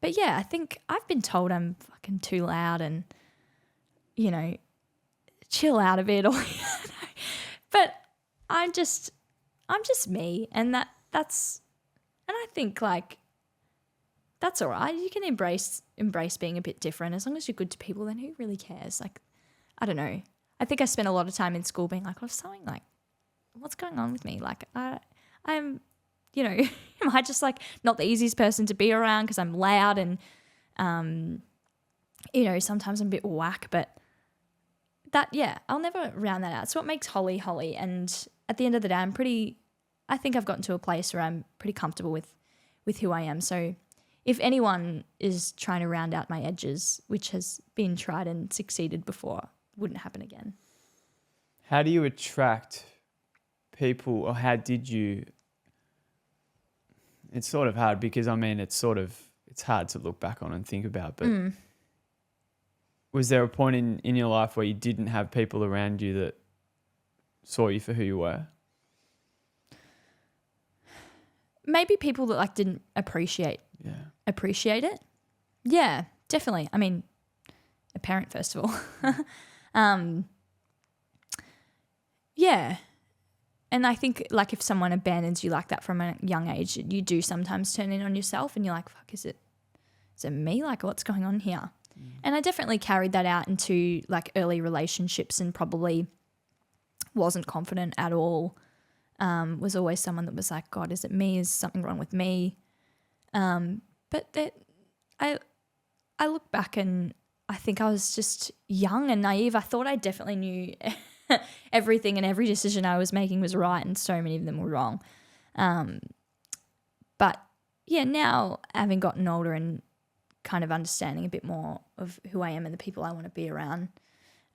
But yeah, I think I've been told I'm fucking too loud and, you know, chill out a bit, or but I'm just me, and that's and I think like that's all right. You can embrace being a bit different as long as you're good to people. Then who really cares? Like, I don't know. I think I spent a lot of time in school being like, something like, what's going on with me? Like, I'm, you know, am I just like not the easiest person to be around because I'm loud and, you know, sometimes I'm a bit whack, but that, yeah, I'll never round that out. It's what makes Holly. And at the end of the day, I think I've gotten to a place where I'm pretty comfortable with who I am. So if anyone is trying to round out my edges, which has been tried and succeeded before, wouldn't happen again. How do you attract people, or how did you? It's sort of hard because, I mean, it's hard to look back on and think about, but was there a point in your life where you didn't have people around you that saw you for who you were? Maybe people that like didn't appreciate it. Yeah, definitely. I mean, a parent first of all. Yeah. And I think like if someone abandons you like that from a young age, you do sometimes turn in on yourself and you're like, fuck, is it me? Like, what's going on here? And I definitely carried that out into like early relationships, and probably wasn't confident at all. Was always someone that was like, God, is it me? Is something wrong with me? But that I look back and I think I was just young and naive. I thought I definitely knew everything, and every decision I was making was right, and so many of them were wrong. But yeah, now having gotten older and kind of understanding a bit more of who I am and the people I want to be around,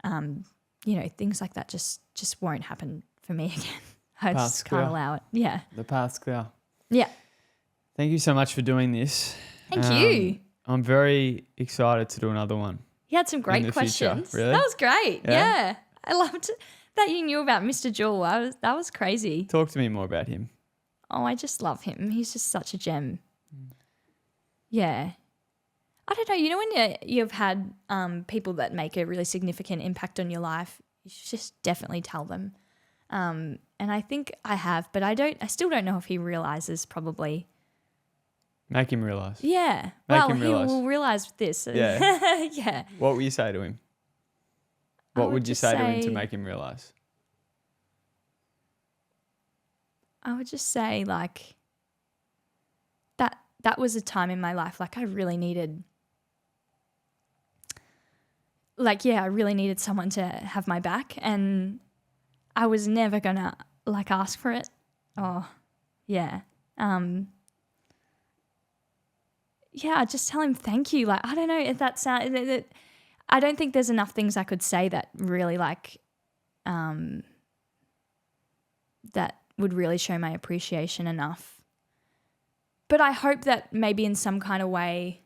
you know, things like that just won't happen for me again. I just can't allow it. Yeah. The path's clear. Yeah. Thank you so much for doing this. Thank you. I'm very excited to do another one. You had some great questions. Future. Really? That was great. Yeah. I loved that you knew about Mr. Jewel. That was crazy. Talk to me more about him. Oh, I just love him. He's just such a gem. Yeah. I don't know. You know when you've had people that make a really significant impact on your life, you should just definitely tell them. And I think I have, but I still don't know if he realizes probably. Make him realise. Yeah. He will realise this. Yeah. Yeah. What will you say to him? What would you say to him to make him realise? I would just say like that was a time in my life like I really needed I really needed someone to have my back, and I was never gonna like ask for it. Oh, yeah. Yeah, just tell him thank you. Like, I don't know if that sounds, I don't think there's enough things I could say that really like, that would really show my appreciation enough. But I hope that maybe in some kind of way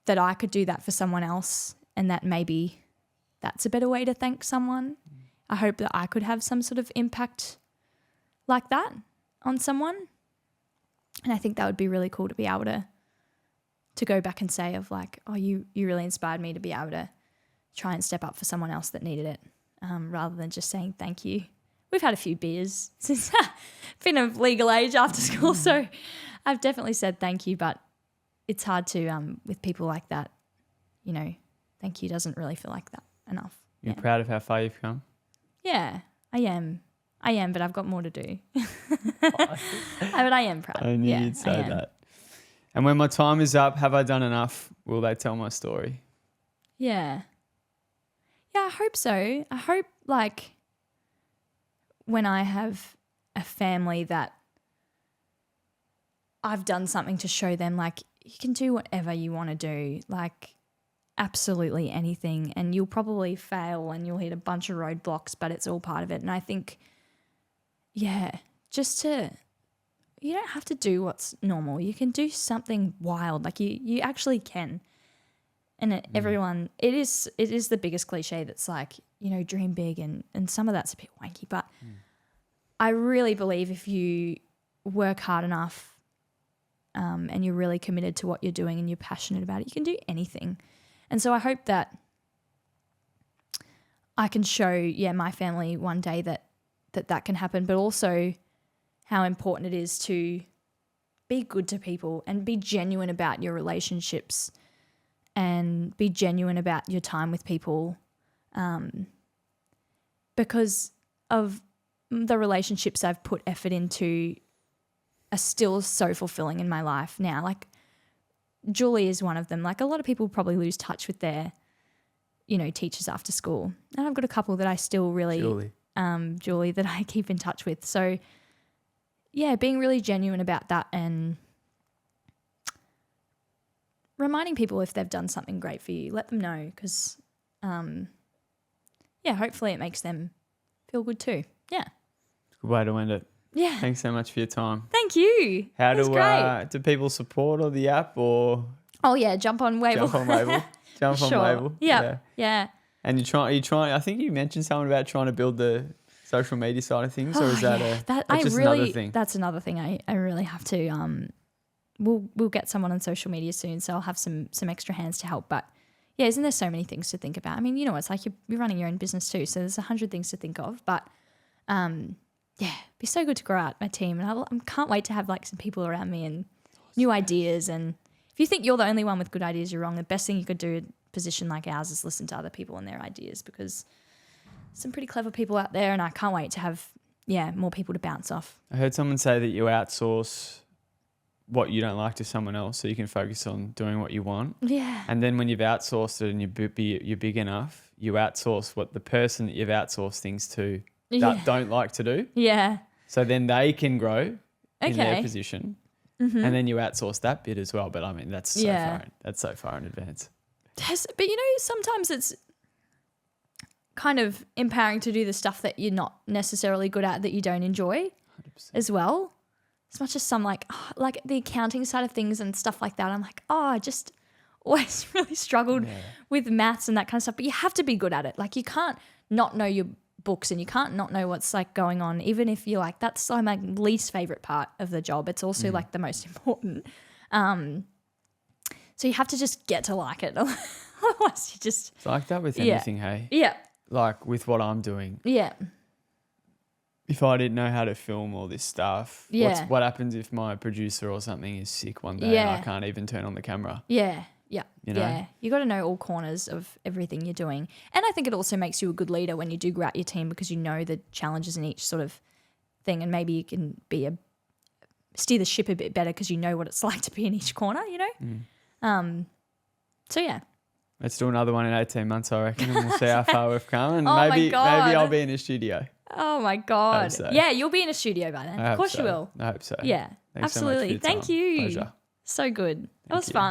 that I could do that for someone else, and that maybe that's a better way to thank someone. I hope that I could have some sort of impact like that on someone. And I think that would be really cool to be able to go back and say of like, oh, you really inspired me to be able to try and step up for someone else that needed it, rather than just saying thank you. We've had a few beers since I've been of legal age after school, so I've definitely said thank you, but it's hard to, with people like that, you know, thank you doesn't really feel like that enough. You're proud of how far you've come? Yeah, I am, but I've got more to do. But I am proud. I knew you'd say that. And when my time is up, have I done enough? Will they tell my story? Yeah. Yeah, I hope so. I hope like when I have a family that I've done something to show them, like, you can do whatever you want to do, like absolutely anything, and you'll probably fail and you'll hit a bunch of roadblocks, but it's all part of it. And I think, yeah, you don't have to do what's normal. You can do something wild. Like you actually can. And everyone, it is the biggest cliche that's like, you know, dream big, and some of that's a bit wanky, but I really believe if you work hard enough and you're really committed to what you're doing and you're passionate about it, you can do anything. And so I hope that I can show, my family one day that can happen, but also how important it is to be good to people and be genuine about your relationships and be genuine about your time with people, because of the relationships I've put effort into are still so fulfilling in my life now. Like, Julie is one of them. Like, a lot of people probably lose touch with their, you know, teachers after school. And I've got a couple that I still really, Julie, that I keep in touch with. So, yeah, being really genuine about that and reminding people if they've done something great for you, let them know, because, hopefully it makes them feel good too. Yeah. Good way to end it. Yeah. Thanks so much for your time. Thank you. How do people support or the app or? Oh yeah, jump on Wable. Jump on Wable. Jump on Wable. Yeah. And you trying. I think you mentioned something about trying to build the social media side of things, or is that another thing? That's another thing. I really have to. We'll get someone on social media soon, so I'll have some extra hands to help. But yeah, isn't there so many things to think about? I mean, you know, it's like you're running your own business too, so there's 100 things to think of. But it'd be so good to grow out my team, and I can't wait to have like some people around me and new ideas. And if you think you're the only one with good ideas, you're wrong. The best thing you could do in a position like ours is listen to other people and their ideas, because some pretty clever people out there, and I can't wait to have more people to bounce off. I heard someone say that you outsource what you don't like to someone else so you can focus on doing what you want. Yeah. And then when you've outsourced it and you're big enough, you outsource what the person that you've outsourced things to don't like to do. Yeah. So then they can grow in their position. Mm-hmm. And then you outsource that bit as well. But I mean, that's so far in advance. But you know, sometimes it's kind of empowering to do the stuff that you're not necessarily good at, that you don't enjoy 100%. As well. As much as some like the accounting side of things and stuff like that, I'm like, I just always really struggled with maths and that kind of stuff. But you have to be good at it. Like, you can't not know your books, and you can't not know what's like going on, even if you're like, that's like my least favorite part of the job. It's also like the most important. So you have to just get to like it. Otherwise you just... It's like that with anything, hey? Yeah. Like with what I'm doing. Yeah. If I didn't know how to film all this stuff, what happens if my producer or something is sick one day and I can't even turn on the camera? Yeah. Yeah. You know? Yeah. You got to know all corners of everything you're doing. And I think it also makes you a good leader when you do grow out your team, because you know the challenges in each sort of thing, and maybe you can steer the ship a bit better because you know what it's like to be in each corner, you know? So yeah. Let's do another one in 18 months, I reckon, and we'll see how far we've come. And my maybe God. I'll be in a studio. Oh my God. I hope so. Yeah, you'll be in a studio by then. Of course you will. I hope so. Yeah, Thanks so much for absolutely. your time. Thank you. Pleasure. So good. That was you. fun.